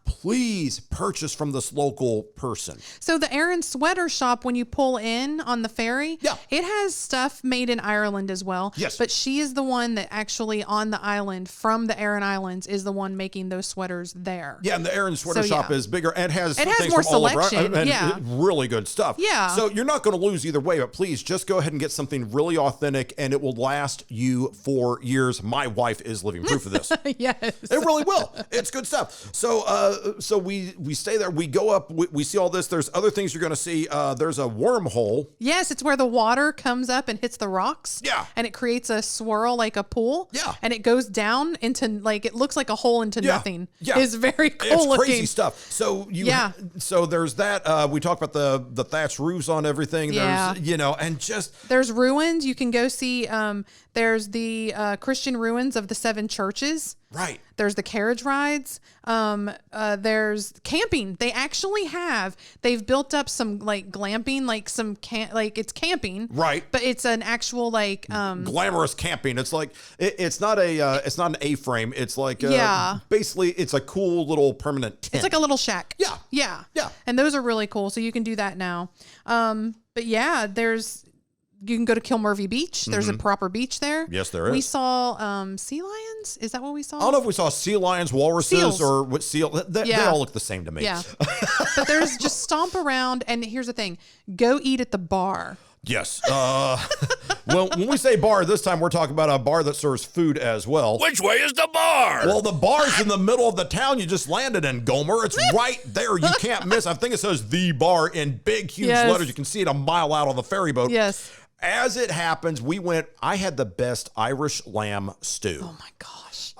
please purchase from this local person. So the Erin sweater shop, when you pull in on the ferry, it has stuff made in Ireland as well. Yes. But she is the one that actually on the island from the Aran Islands is the one making those sweaters there. Yeah, and the Erin sweater shop is bigger and has things more from selection. All over, and really good stuff. Yeah. So you're not going to lose either way, but please just go ahead and get something really authentic, and it will last you for years. My wife is living proof of this. Yes. It really will. It's good stuff. So we stay there. We go up. We see all this. There's other things you're going to see. There's a wormhole. Yes, it's where the water comes up and hits the rocks. Yeah. And it creates a swirl like a pool. Yeah. And it goes down into it looks like a hole into nothing. Yeah. It's very cool It's looking. crazy stuff. So so there's that. We talk about the thatched roofs on everything. There's and just there's ruins. You can go see. There's the Christian ruins of the 7 churches. Right. There's the carriage rides. There's camping. They've built up some glamping, it's camping. Right. But it's an actual glamorous camping. It's it's not an A-frame. It's basically it's a cool little permanent tent. It's like a little shack. Yeah. Yeah. Yeah. And those are really cool. So you can do that now. But yeah, you can go to Kilmurvey Beach. There's a proper beach there. Yes, there is. We saw sea lions. Is that what we saw? I don't know if we saw sea lions, walruses, Seals. or what seal. They all look the same to me. Yeah. But there's just stomp around. And here's the thing. Go eat at the bar. Yes. Well, when we say bar this time, we're talking about a bar that serves food as well. Which way is the bar? Well, the bar's in the middle of the town you just landed in, Gomer. It's right there. You can't miss. I think it says the bar in big, huge letters. You can see it a mile out on the ferry boat. Yes. As it happens, I had the best Irish lamb stew. Oh my gosh.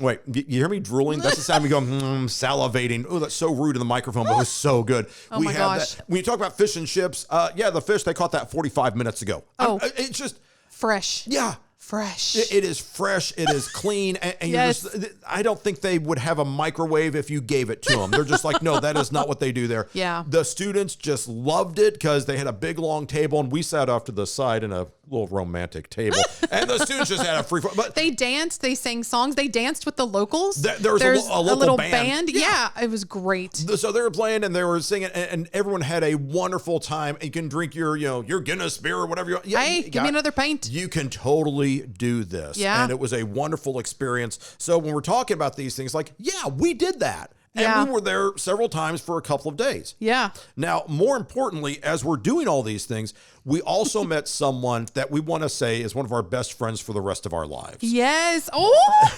Wait, you hear me drooling? That's the sound we go, salivating. Oh, that's so rude in the microphone, but it was so good. Oh my gosh. That. When you talk about fish and chips, the fish, they caught that 45 minutes ago. Oh. It's just fresh. Yeah. fresh. It is fresh. It is clean. And Yes. you're just, I don't think they would have a microwave if you gave it to them. They're just like, no, that is not what they do there. Yeah. The students just loved it because they had a big, long table, and we sat off to the side in a little romantic table. And the students just had a free. But they danced. They sang songs. They danced with the locals. There's a local little band. Yeah, it was great. So they were playing and they were singing, and everyone had a wonderful time. You can drink your Guinness beer or whatever you want. Yeah, Hey, give me another pint. You can totally do this. Yeah. And it was a wonderful experience. So when we're talking about these things, like, yeah, we did that. And Yeah. we were there several times for a couple of days. Yeah. Now, more importantly, as we're doing all these things, we also met someone that we want to say is one of our best friends for the rest of our lives. Yes. Oh,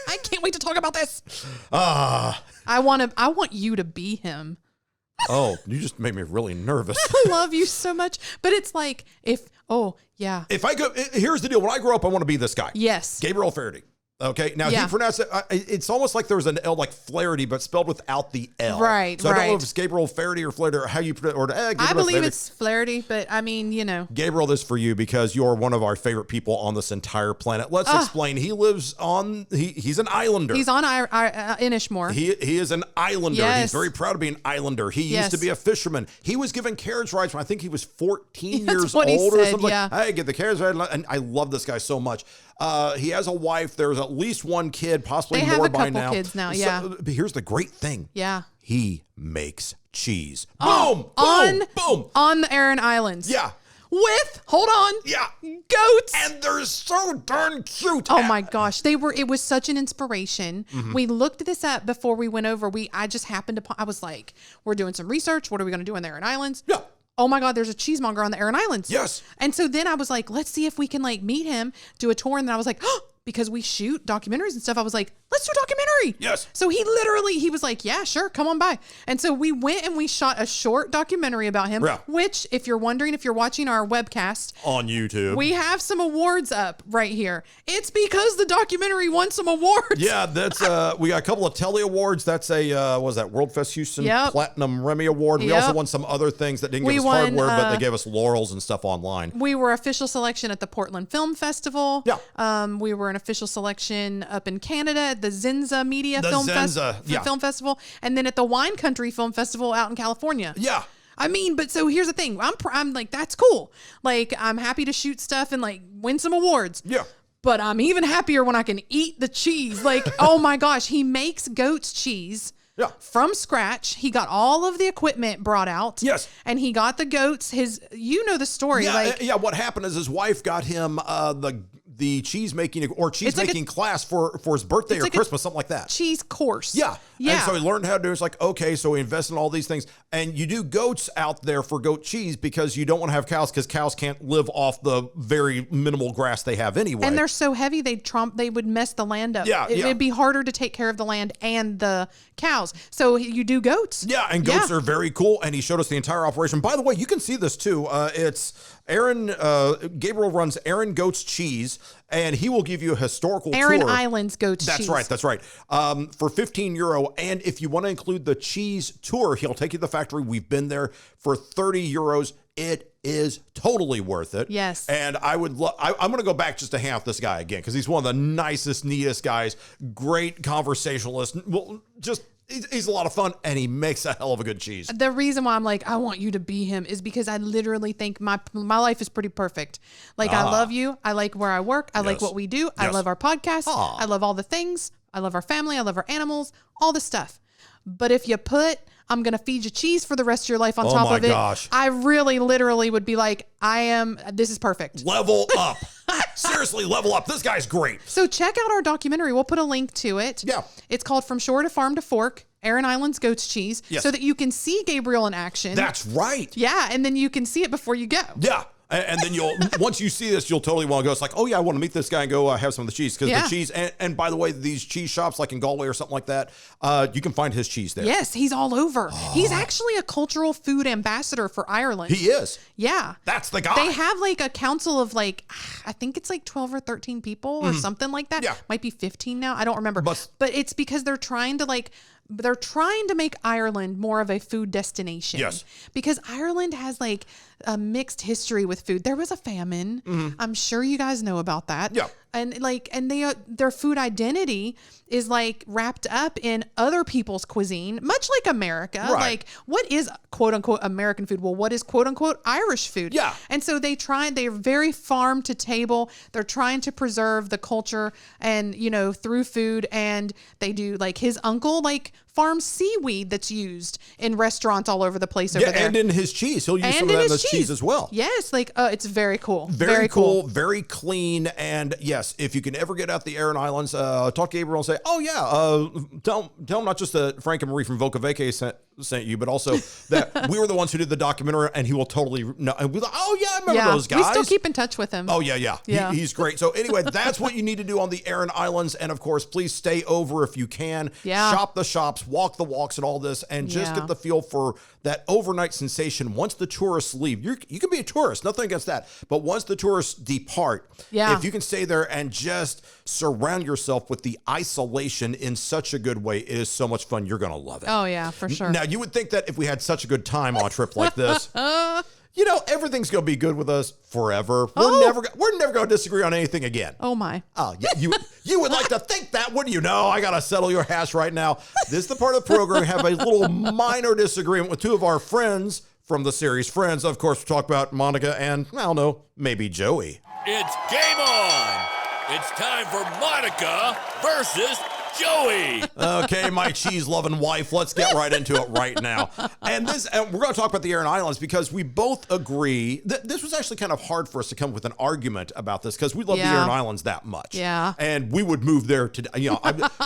I can't wait to talk about this. I want you to be him. Oh, you just made me really nervous. I love you so much. But it's like, here's the deal. When I grow up, I want to be this guy. Yes. Gabriel Faraday. Okay. Now Yeah. he pronounced it. It's almost like there was an L, like Flaherty, but spelled without the L. Right. So I don't know if it's Gabriel Faraday or Flaherty or how you put it. Or I Gabriel believe Flaherty. it's Flaherty, but I mean, Gabriel, this is for you because you're one of our favorite people on this entire planet. Let's explain. He lives on. He's an islander. he's on Inishmore. He is an islander. Yes. He's very proud to be an islander. He used to be a fisherman. He was given carriage rides when I think he was 14 That's years what he old or said, something. yeah. Like, hey, get the carriage ride. And I love this guy so much. He has a wife. There's at least one kid, possibly They have more a by couple now. kids now, yeah. But here's the great thing. Yeah. He makes cheese. Boom, on, boom, boom. On the Aran Islands. Yeah. Hold on. Yeah. Goats. And they're so darn cute. Oh my gosh. It was such an inspiration. Mm-hmm. We looked this up before we went over. I just happened to, I was like, we're doing some research. What are we going to do in the Aran Islands? Yeah. Oh my God, there's a cheesemonger on the Aran Islands. Yes. And so then I was like, let's see if we can meet him, do a tour. And then I was like, because we shoot documentaries and stuff, I was like, let's do a documentary. Yes. So he was like, yeah, sure, come on by. And so we went and we shot a short documentary about him, which, if you're wondering, if you're watching our webcast on YouTube, we have some awards up right here. It's because the documentary won some awards. Yeah, that's we got a couple of Telly awards. That's a what was that, World Fest Houston Platinum Remy Award. We also won some other things that didn't give us hardware, but they gave us laurels and stuff online. We were official selection at the Portland Film Festival. Yeah. We were an official selection up in Canada at the Zenza Media Film Festival, and then at the Wine Country Film Festival out in California. Yeah. I mean, but so here's the thing. I'm like, that's cool. Like, I'm happy to shoot stuff and win some awards. Yeah. But I'm even happier when I can eat the cheese. Like, oh my gosh, he makes goat's cheese. Yeah. From scratch. He got all of the equipment brought out. Yes. And he got the goats. The story. Yeah. What happened is his wife got him the cheese making or cheese making class for his birthday or Christmas, something like that. Cheese course. Yeah. Yeah. And so he learned how to do it. It's like, okay, so he invested in all these things. And you do goats out there for goat cheese because you don't want to have cows because cows can't live off the very minimal grass they have anyway. And they're so heavy, they would mess the land up. Yeah. It'd be harder to take care of the land and the cows. So you do goats. Yeah. And goats are very cool. And he showed us the entire operation. By the way, you can see this too. It's Gabriel runs Aran Goats Cheese, and he will give you a historical tour. Aran Islands Goats Cheese. That's right. For €15. And if you want to include the cheese tour, he'll take you to the factory. We've been there for €30. It is totally worth it. Yes. And I'm going to go back just to hang out with this guy again, because he's one of the nicest, neatest guys. Great conversationalist. Well, he's a lot of fun, and he makes a hell of a good cheese. The reason why I'm like, I want you to be him is because I literally think my life is pretty perfect. Like, I love you. I like where I work. I like what we do. I love our podcast. I love all the things. I love our family. I love our animals, all the stuff. But if you I'm going to feed you cheese for the rest of your life on top of it. Gosh. I really literally would be like, this is perfect. Level up. Seriously, level up. This guy's great. So check out our documentary. We'll put a link to it. Yeah. It's called From Shore to Farm to Fork, Aran Islands Goat's Cheese. Yes. So that you can see Gabriel in action. That's right. Yeah. And then you can see it before you go. Yeah. And then once you see this, you'll totally want to go. It's like, oh yeah, I want to meet this guy and go have some of the cheese. Because the cheese, and by the way, these cheese shops like in Galway or something like that, you can find his cheese there. Yes, he's all over. He's actually a cultural food ambassador for Ireland. He is. Yeah. That's the guy. They have a council of I think it's 12 or 13 people or something like that. Yeah. Might be 15 now. I don't remember. But it's because they're trying to make Ireland more of a food destination. Yes. Because Ireland has a mixed history with food. There was a famine. I'm sure you guys know about that. Yeah. and their food identity is like wrapped up in other people's cuisine, much like America. Right. Like, what is quote unquote American food? Well, what is quote unquote Irish food? Yeah. And so they're very farm to table. They're trying to preserve the culture and, through food. And they do, like, his uncle, like, farm seaweed that's used in restaurants all over the place over there. And in his cheese. He'll use some of that in his cheese as well. Yes. Like, it's very cool. Very cool. Very clean. And yes, if you can ever get out the Aran Islands, talk to Gabriel and say, oh yeah, tell him not just that Frank and Marie from Voca Vacay sent you, but also that we were the ones who did the documentary, and he will totally know. And we're like, oh yeah, I remember those guys. We still keep in touch with him. Oh yeah. He's great. So anyway, that's what you need to do on the Aran Islands. And of course, please stay over if you can. Yeah. Shop the shops, walk the walks and all this, and just get the feel for that overnight sensation. Once the tourists leave, you can be a tourist, nothing against that. But once the tourists depart, if you can stay there and just surround yourself with the isolation in such a good way, it is so much fun. You're going to love it. Oh yeah, for sure. Now, you would think that if we had such a good time on a trip like this, everything's going to be good with us forever. We're never going to disagree on anything again. Oh my. Oh, yeah, you would like to think that, wouldn't you? No, I got to settle your hash right now. This is the part of the program we have a little minor disagreement with two of our friends from the series Friends. Of course, we talk about Monica and, I don't know, maybe Joey. It's game on. It's time for Monica versus Joey. Okay, my cheese-loving wife, let's get right into it right now. And we're going to talk about the Aran Islands because we both agree that this was actually kind of hard for us to come up with an argument about this because we love the Aran Islands that much. Yeah. And we would move there today.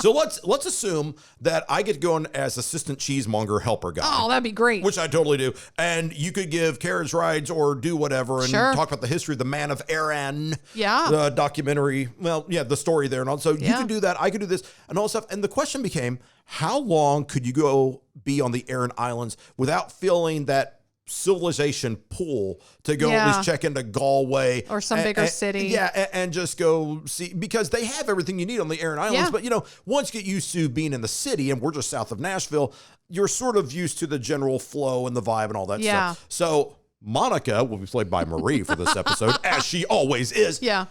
So let's assume that I get going as assistant cheesemonger helper guy. Oh, that'd be great. Which I totally do. And you could give carriage rides or do whatever and talk about the history of the Man of Aran. Yeah. The documentary. Well, yeah, the story there and all. So you could do that. I could do this and all stuff. And the question became, how long could you be on the Aran Islands without feeling that civilization pull to go at least check into Galway or some bigger city? Yeah, and just go see, because they have everything you need on the Aran Islands. But, once you get used to being in the city, and we're just south of Nashville, you're sort of used to the general flow and the vibe and all that stuff. So Monica will be played by Marie for this episode, as she always is. Yeah.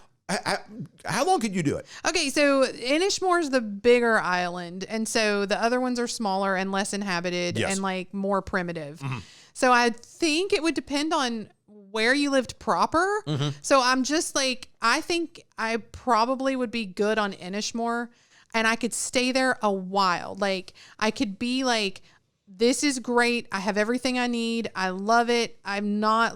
How long could you do it? Okay, so Inishmore is the bigger island, and so the other ones are smaller and less inhabited and like more primitive. Mm-hmm. So I think it would depend on where you lived proper. Mm-hmm. So I'm just like, I think I probably would be good on Inishmore, and I could stay there a while. Like, I could be like, this is great. I have everything I need. I love it. I'm not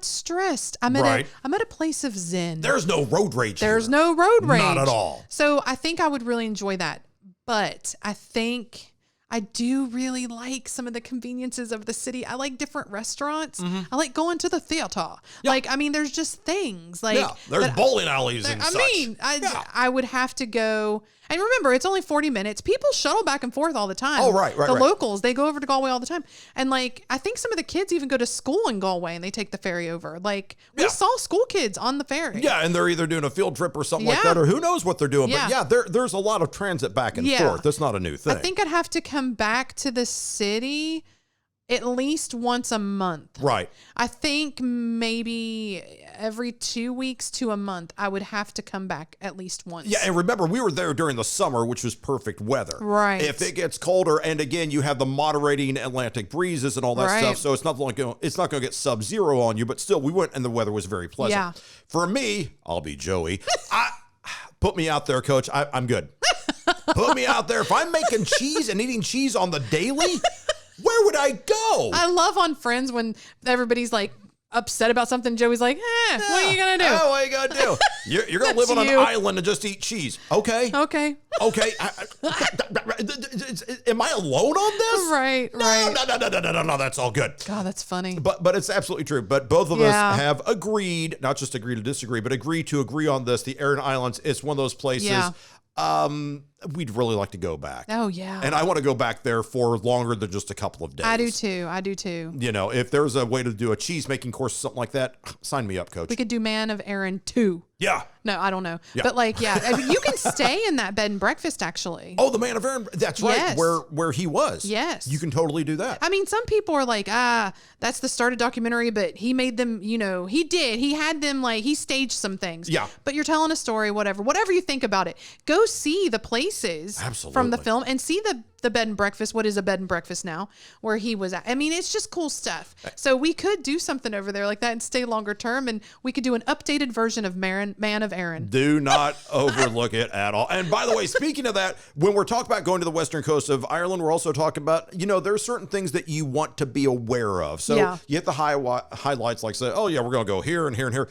stressed. I'm at a place of zen. There's no road rage. There's no road rage. Not at all. So I think I would really enjoy that. But I think I do really like some of the conveniences of the city. I like different restaurants. Mm-hmm. I like going to the theater. Yep. There's just things there's bowling alleys and such. I would have to go. And remember, it's only 40 minutes. People shuttle back and forth all the time. Oh, right. The locals, they go over to Galway all the time. And I think some of the kids even go to school in Galway and they take the ferry over. We saw school kids on the ferry. Yeah, and they're either doing a field trip or something like that, or who knows what they're doing. Yeah. But there's a lot of transit back and forth. That's not a new thing. I think I'd have to come back to the city at least once a month. Right. I think maybe every 2 weeks to a month, I would have to come back at least once. Yeah, and remember, we were there during the summer, which was perfect weather. Right. If it gets colder, and again, you have the moderating Atlantic breezes and all that stuff, so it's not going to get sub-zero on you, but still, we went, and the weather was very pleasant. Yeah. For me, I'll be Joey. Put me out there, Coach. I'm good. Put me out there. If I'm making cheese and eating cheese on the daily, where would I go? I love on Friends when everybody's upset about something. Joey's like, what are you going to do? What are you going to do? You're going to live on an island and just eat cheese. Okay. Okay. Am I alone on this? Right. No, that's all good. God, that's funny. But it's absolutely true. But both of us have agreed, not just agree to disagree, but agree to agree on this. The Aran Islands is one of those places we'd really like to go back. Oh, yeah. And I want to go back there for longer than just a couple of days. I do too. If there's a way to do a cheese making course or something like that, sign me up, Coach. We could do Man of Aran 2. Yeah. No, I don't know. Yeah. But like, yeah, I mean, you can stay in that bed and breakfast actually. Oh, the Man of Erin. That's right. Yes. Where he was. Yes. You can totally do that. I mean, some people are like, that's the start of documentary, but he made them, he had them like, he staged some things. Yeah. But you're telling a story, whatever you think about it, go see the places from the film and see the bed and breakfast. What is a bed and breakfast now where he was at? I mean, it's just cool stuff. So we could do something over there like that and stay longer term. And we could do an updated version of Man of Erin. Do not overlook it at all. And by the way, speaking of that, when we're talking about going to the western coast of Ireland, we're also talking about, there are certain things that you want to be aware of. So you hit the highlights, like say, oh yeah, we're going to go here and here and here.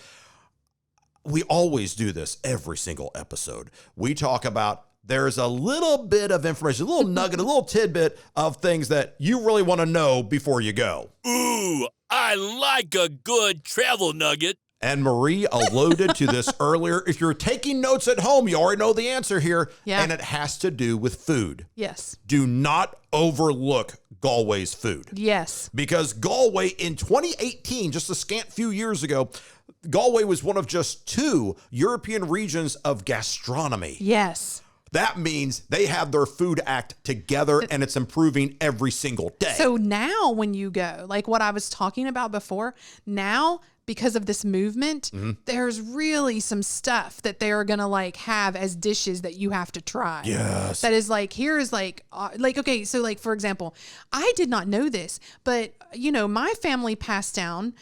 We always do this every single episode. We talk about there's a little bit of information, a little nugget, a little tidbit of things that you really want to know before you go. Ooh, I like a good travel nugget. And Marie alluded to this earlier. If you're taking notes at home, you already know the answer here. Yeah. And it has to do with food. Yes. Do not overlook Galway's food. Yes. Because Galway in 2018, just a scant few years ago, Galway was one of just 2 European regions of gastronomy. Yes. That means they have their food act together and it's improving every single day. So now when you go, like what I was talking about before, now because of this movement, there's really some stuff that they're going to like have as dishes that you have to try. Yes. That is like, here is like, okay. So like, for example, I did not know this, but my family passed down,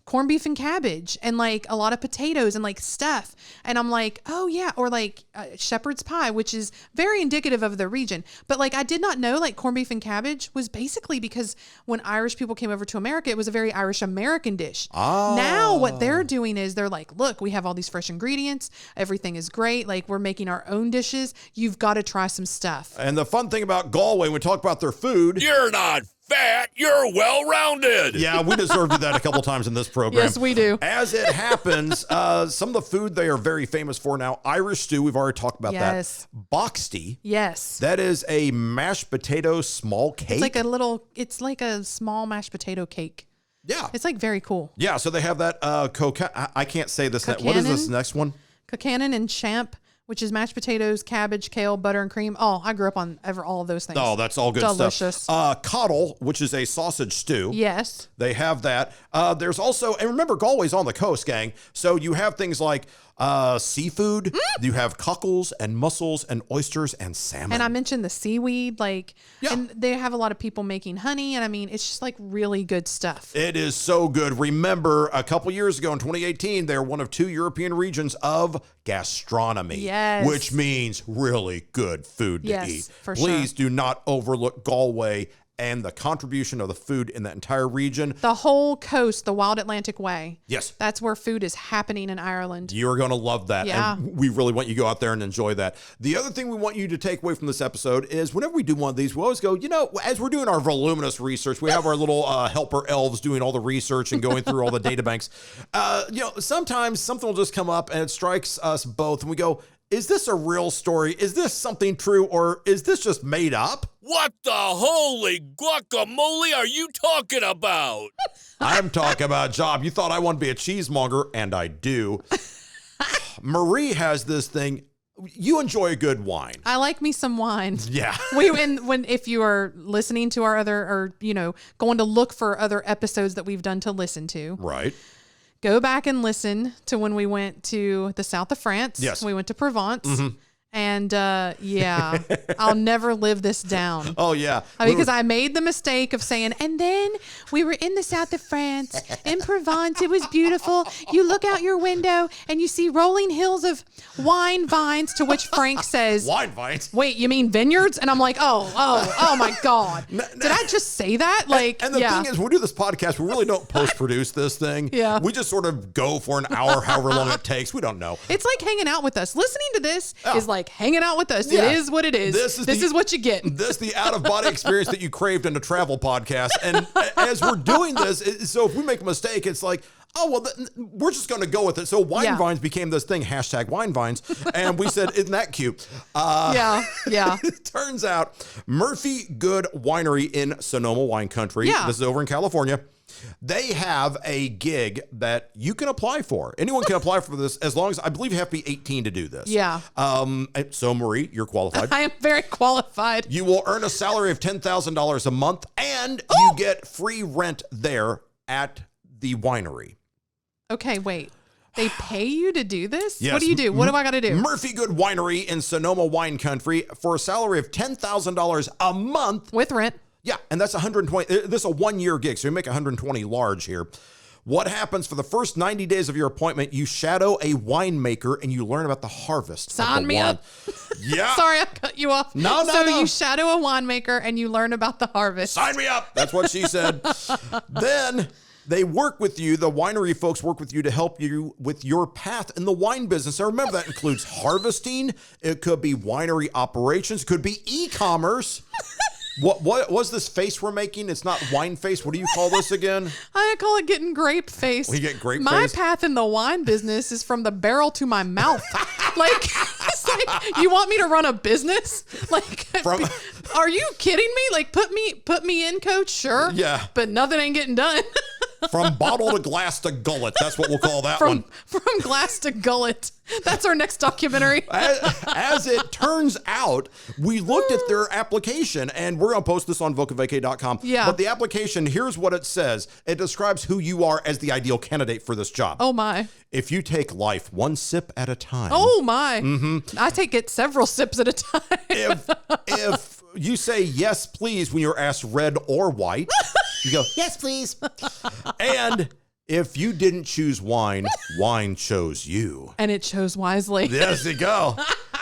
corned beef and cabbage and like a lot of potatoes and like stuff. And I'm like, oh yeah. Or like shepherd's pie, which is very indicative of the region. But like, I did not know like corned beef and cabbage was basically because when Irish people came over to America, it was a very Irish American dish. Oh. Now what they're doing is they're like, look, we have all these fresh ingredients. Everything is great. Like we're making our own dishes. You've got to try some stuff. And the fun thing about Galway, when we talk about their food, You're not fat, you're well-rounded. Yeah, we deserve to do that a couple times in this program. Yes, we do. As it happens, some of the food they are very famous for now, Irish stew, we've already talked about that. Boxty. Yes. That is a mashed potato small cake. It's like a small mashed potato cake. Yeah. It's like very cool. Yeah, so they have that, I can't say this. What is this next one? Cocanon and champ, which is mashed potatoes, cabbage, kale, butter, and cream. Oh, I grew up on all of those things. Oh, that's all good Delicious. stuff. Coddle, which is a sausage stew. Yes. They have that. There's also, and remember, Galway's on the coast, gang. So you have things like seafood. You have cockles and mussels and oysters and salmon. And I mentioned the seaweed, and they have a lot of people making honey. And I mean, it's just like really good stuff. It is so good. Remember, a couple years ago in 2018, they're one of 2 European regions of gastronomy. Yes. Which means really good food to eat. For sure. Please do not overlook Galway and the contribution of the food in that entire region. The whole coast, the Wild Atlantic Way. Yes. That's where food is happening in Ireland. You're going to love that. Yeah. And we really want you to go out there and enjoy that. The other thing we want you to take away from this episode is whenever we do one of these, we always go, as we're doing our voluminous research, we have our little helper elves doing all the research and going through all the data banks. Sometimes something will just come up and it strikes us both and we go, is this a real story? Is this something true or is this just made up? What the holy guacamole are you talking about? I'm talking about job. You thought I wanted to be a cheesemonger, and I do. Marie has this thing. You enjoy a good wine. I like me some wine. Yeah. If you are listening to our other, or going to look for other episodes that we've done to listen to. Right. Go back and listen to when we went to the south of France. Yes. We went to Provence. Mm-hmm. And I'll never live this down. Oh, yeah. Because I made the mistake of saying, and then we were in the south of France, in Provence. It was beautiful. You look out your window and you see rolling hills of wine vines, to which Frank says, wine vines? Wait, you mean vineyards? And I'm like, oh my God. Did I just say that? And the thing is, when we do this podcast, we really don't post-produce this thing. Yeah. We just sort of go for an hour, however long it takes. We don't know. It's like hanging out with us. Listening to this is like hanging out with us. Yeah. It is what it is. This is what you get. This is the out-of-body experience that you craved in a travel podcast. And as we're doing this, so if we make a mistake, it's like, we're just going to go with it. So wine vines became this thing, #wine vines. And we said, isn't that cute? Yeah. It turns out Murphy Good Winery in Sonoma Wine Country. Yeah. This is over in California. They have a gig that you can apply for. Anyone can apply for this as long as, I believe you have to be 18 to do this. Yeah. So Marie, you're qualified. I am very qualified. You will earn a salary of $10,000 a month, and you get free rent there at the winery. Okay, wait. They pay you to do this? Yes. What do you do? What do I got to do? Murphy Good Winery in Sonoma Wine Country for a salary of $10,000 a month. With rent. Yeah, and that's 120. This is a 1-year gig, so you make 120 large here. What happens for the first 90 days of your appointment? You shadow a winemaker and you learn about the harvest. Sign me up. Yeah. Sorry, I cut you off. No. You shadow a winemaker and you learn about the harvest. Sign me up. That's what she said. Then they work with you. The winery folks work with you to help you with your path in the wine business. Now remember, that includes harvesting. It could be winery operations. It could be e-commerce. What was this face we're making? It's not wine face. What do you call this again? I call it getting grape face. We get grape My face? path in the wine business is from the barrel to my mouth. It's like, you want me to run a business? Are you kidding me? Like, put me in, coach. Sure. Yeah. But nothing ain't getting done. From bottle to glass to gullet. That's what we'll call that one. From glass to gullet. That's our next documentary. As it turns out, we looked at their application, and we're going to post this on vocavacay.com. Yeah. But the application, here's what it says. It describes who you are as the ideal candidate for this job. Oh, my. If you take life one sip at a time. Oh, my. Mm-hmm. I take it several sips at a time. If you say yes, please, when you're asked red or white, you go, yes, please. And if you didn't choose wine, wine chose you. And it chose wisely. Yes, you go.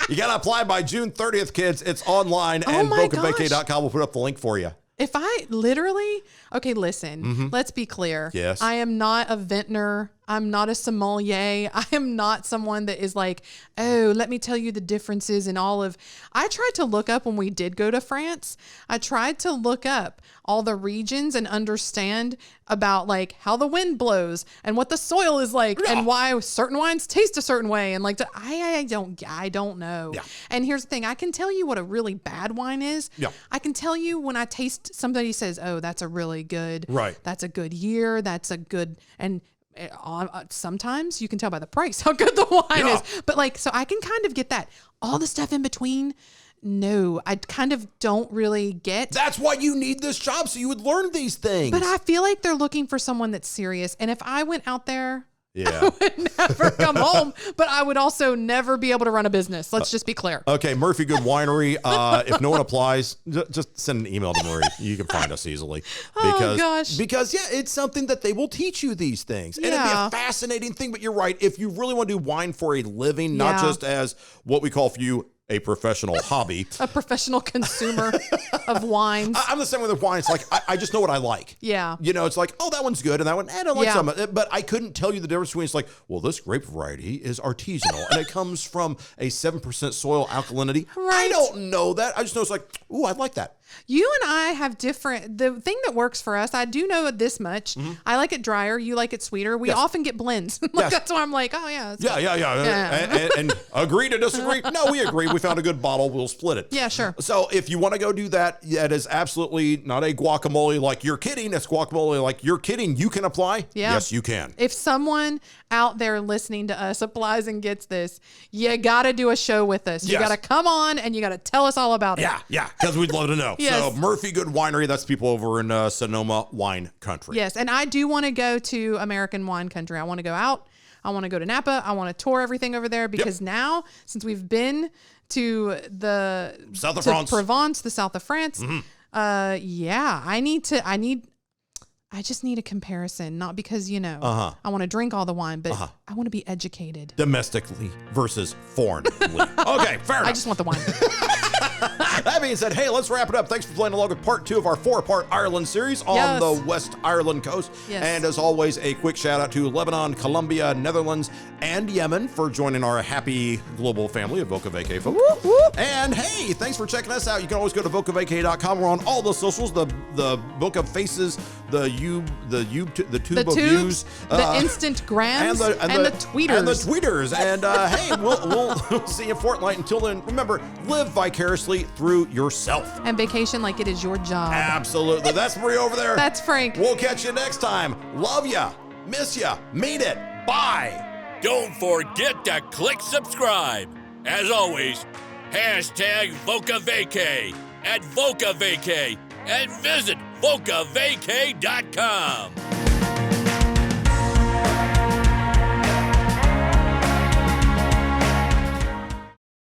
You got to apply by June 30th, kids. It's online, and vocavacay.com will put up the link for you. If I literally, okay, listen, let's be clear. Yes. I am not a vintner. I'm not a sommelier. I am not someone that is like, oh, let me tell you the differences in all of. I tried to look up when we did go to France. I tried to look up all the regions and understand about like how the wind blows and what the soil is like and why certain wines taste a certain way. And like, I don't know. Yeah. And here's the thing. I can tell you what a really bad wine is. Yeah. I can tell you when I taste, somebody says, oh, that's a really good, Right. That's a good year. That's a good, and sometimes you can tell by the price how good the wine is. But like, so I can kind of get that. All the stuff in between, no, I kind of don't really get. That's why you need this job, so you would learn these things. But I feel like they're looking for someone that's serious. And if I went out there, Yeah. I would never come home, but I would also never be able to run a business. Let's just be clear. Okay, Murphy Good Winery. If no one applies, just send an email to Marie. You can find us easily. Because yeah, it's something that they will teach you these things. And it'd be a fascinating thing, but you're right. If you really want to do wine for a living, not just as what we call for you, a professional hobby. A professional consumer of wines. I'm the same with the wine. It's like, I just know what I like. Yeah. You know, it's like, oh, that one's good. And that one, I don't like some. But I couldn't tell you the difference between, it's like, well, this grape variety is artisanal and it comes from a 7% soil alkalinity. Right. I don't know that. I just know it's like, ooh, I like that. You and I have different, the thing that works for us, I do know this much. I like it drier. You like it sweeter. We often get blends. That's why I'm like, oh yeah. Yeah. And agree to disagree. No, we agree. We found a good bottle. We'll split it. Yeah, sure. So if you want to go do that, that is absolutely not a guacamole like you're kidding. It's guacamole like you're kidding. You can apply. Yeah. Yes, you can. If someone out there listening to us applies and gets this, you got to do a show with us. You got to come on and you got to tell us all about it. Yeah, because we'd love to know. Yes. So Murphy Good Winery, that's people over in Sonoma Wine Country. Yes, and I do want to go to American Wine Country. I want to go out. I want to go to Napa. I want to tour everything over there because now, since we've been to the South of France, Provence, the south of France, I just need a comparison, not because, I want to drink all the wine, but I want to be educated. Domestically versus foreignly. Okay, fair enough. I just want the wine. That being said, hey, let's wrap it up. Thanks for playing along with part 2 of our 4-part Ireland series on the West Ireland coast. Yes. And as always, a quick shout out to Lebanon, Colombia, Netherlands, and Yemen for joining our happy global family of Voca Vacay folk. Whoop, whoop. And hey, thanks for checking us out. You can always go to vocavacay.com. We're on all the socials, the Book of Faces tube of views, the Instant Grams, and the tweeters. And hey, we'll see you in fortnight. Until then, remember, live vicariously through yourself. And vacation like it is your job. Absolutely. That's Marie over there. That's Frank. We'll catch you next time. Love ya. Miss ya. Mean it. Bye. Don't forget to click subscribe. As always, hashtag Voca Vacay at Voca Vacay and visit vocavacay.com.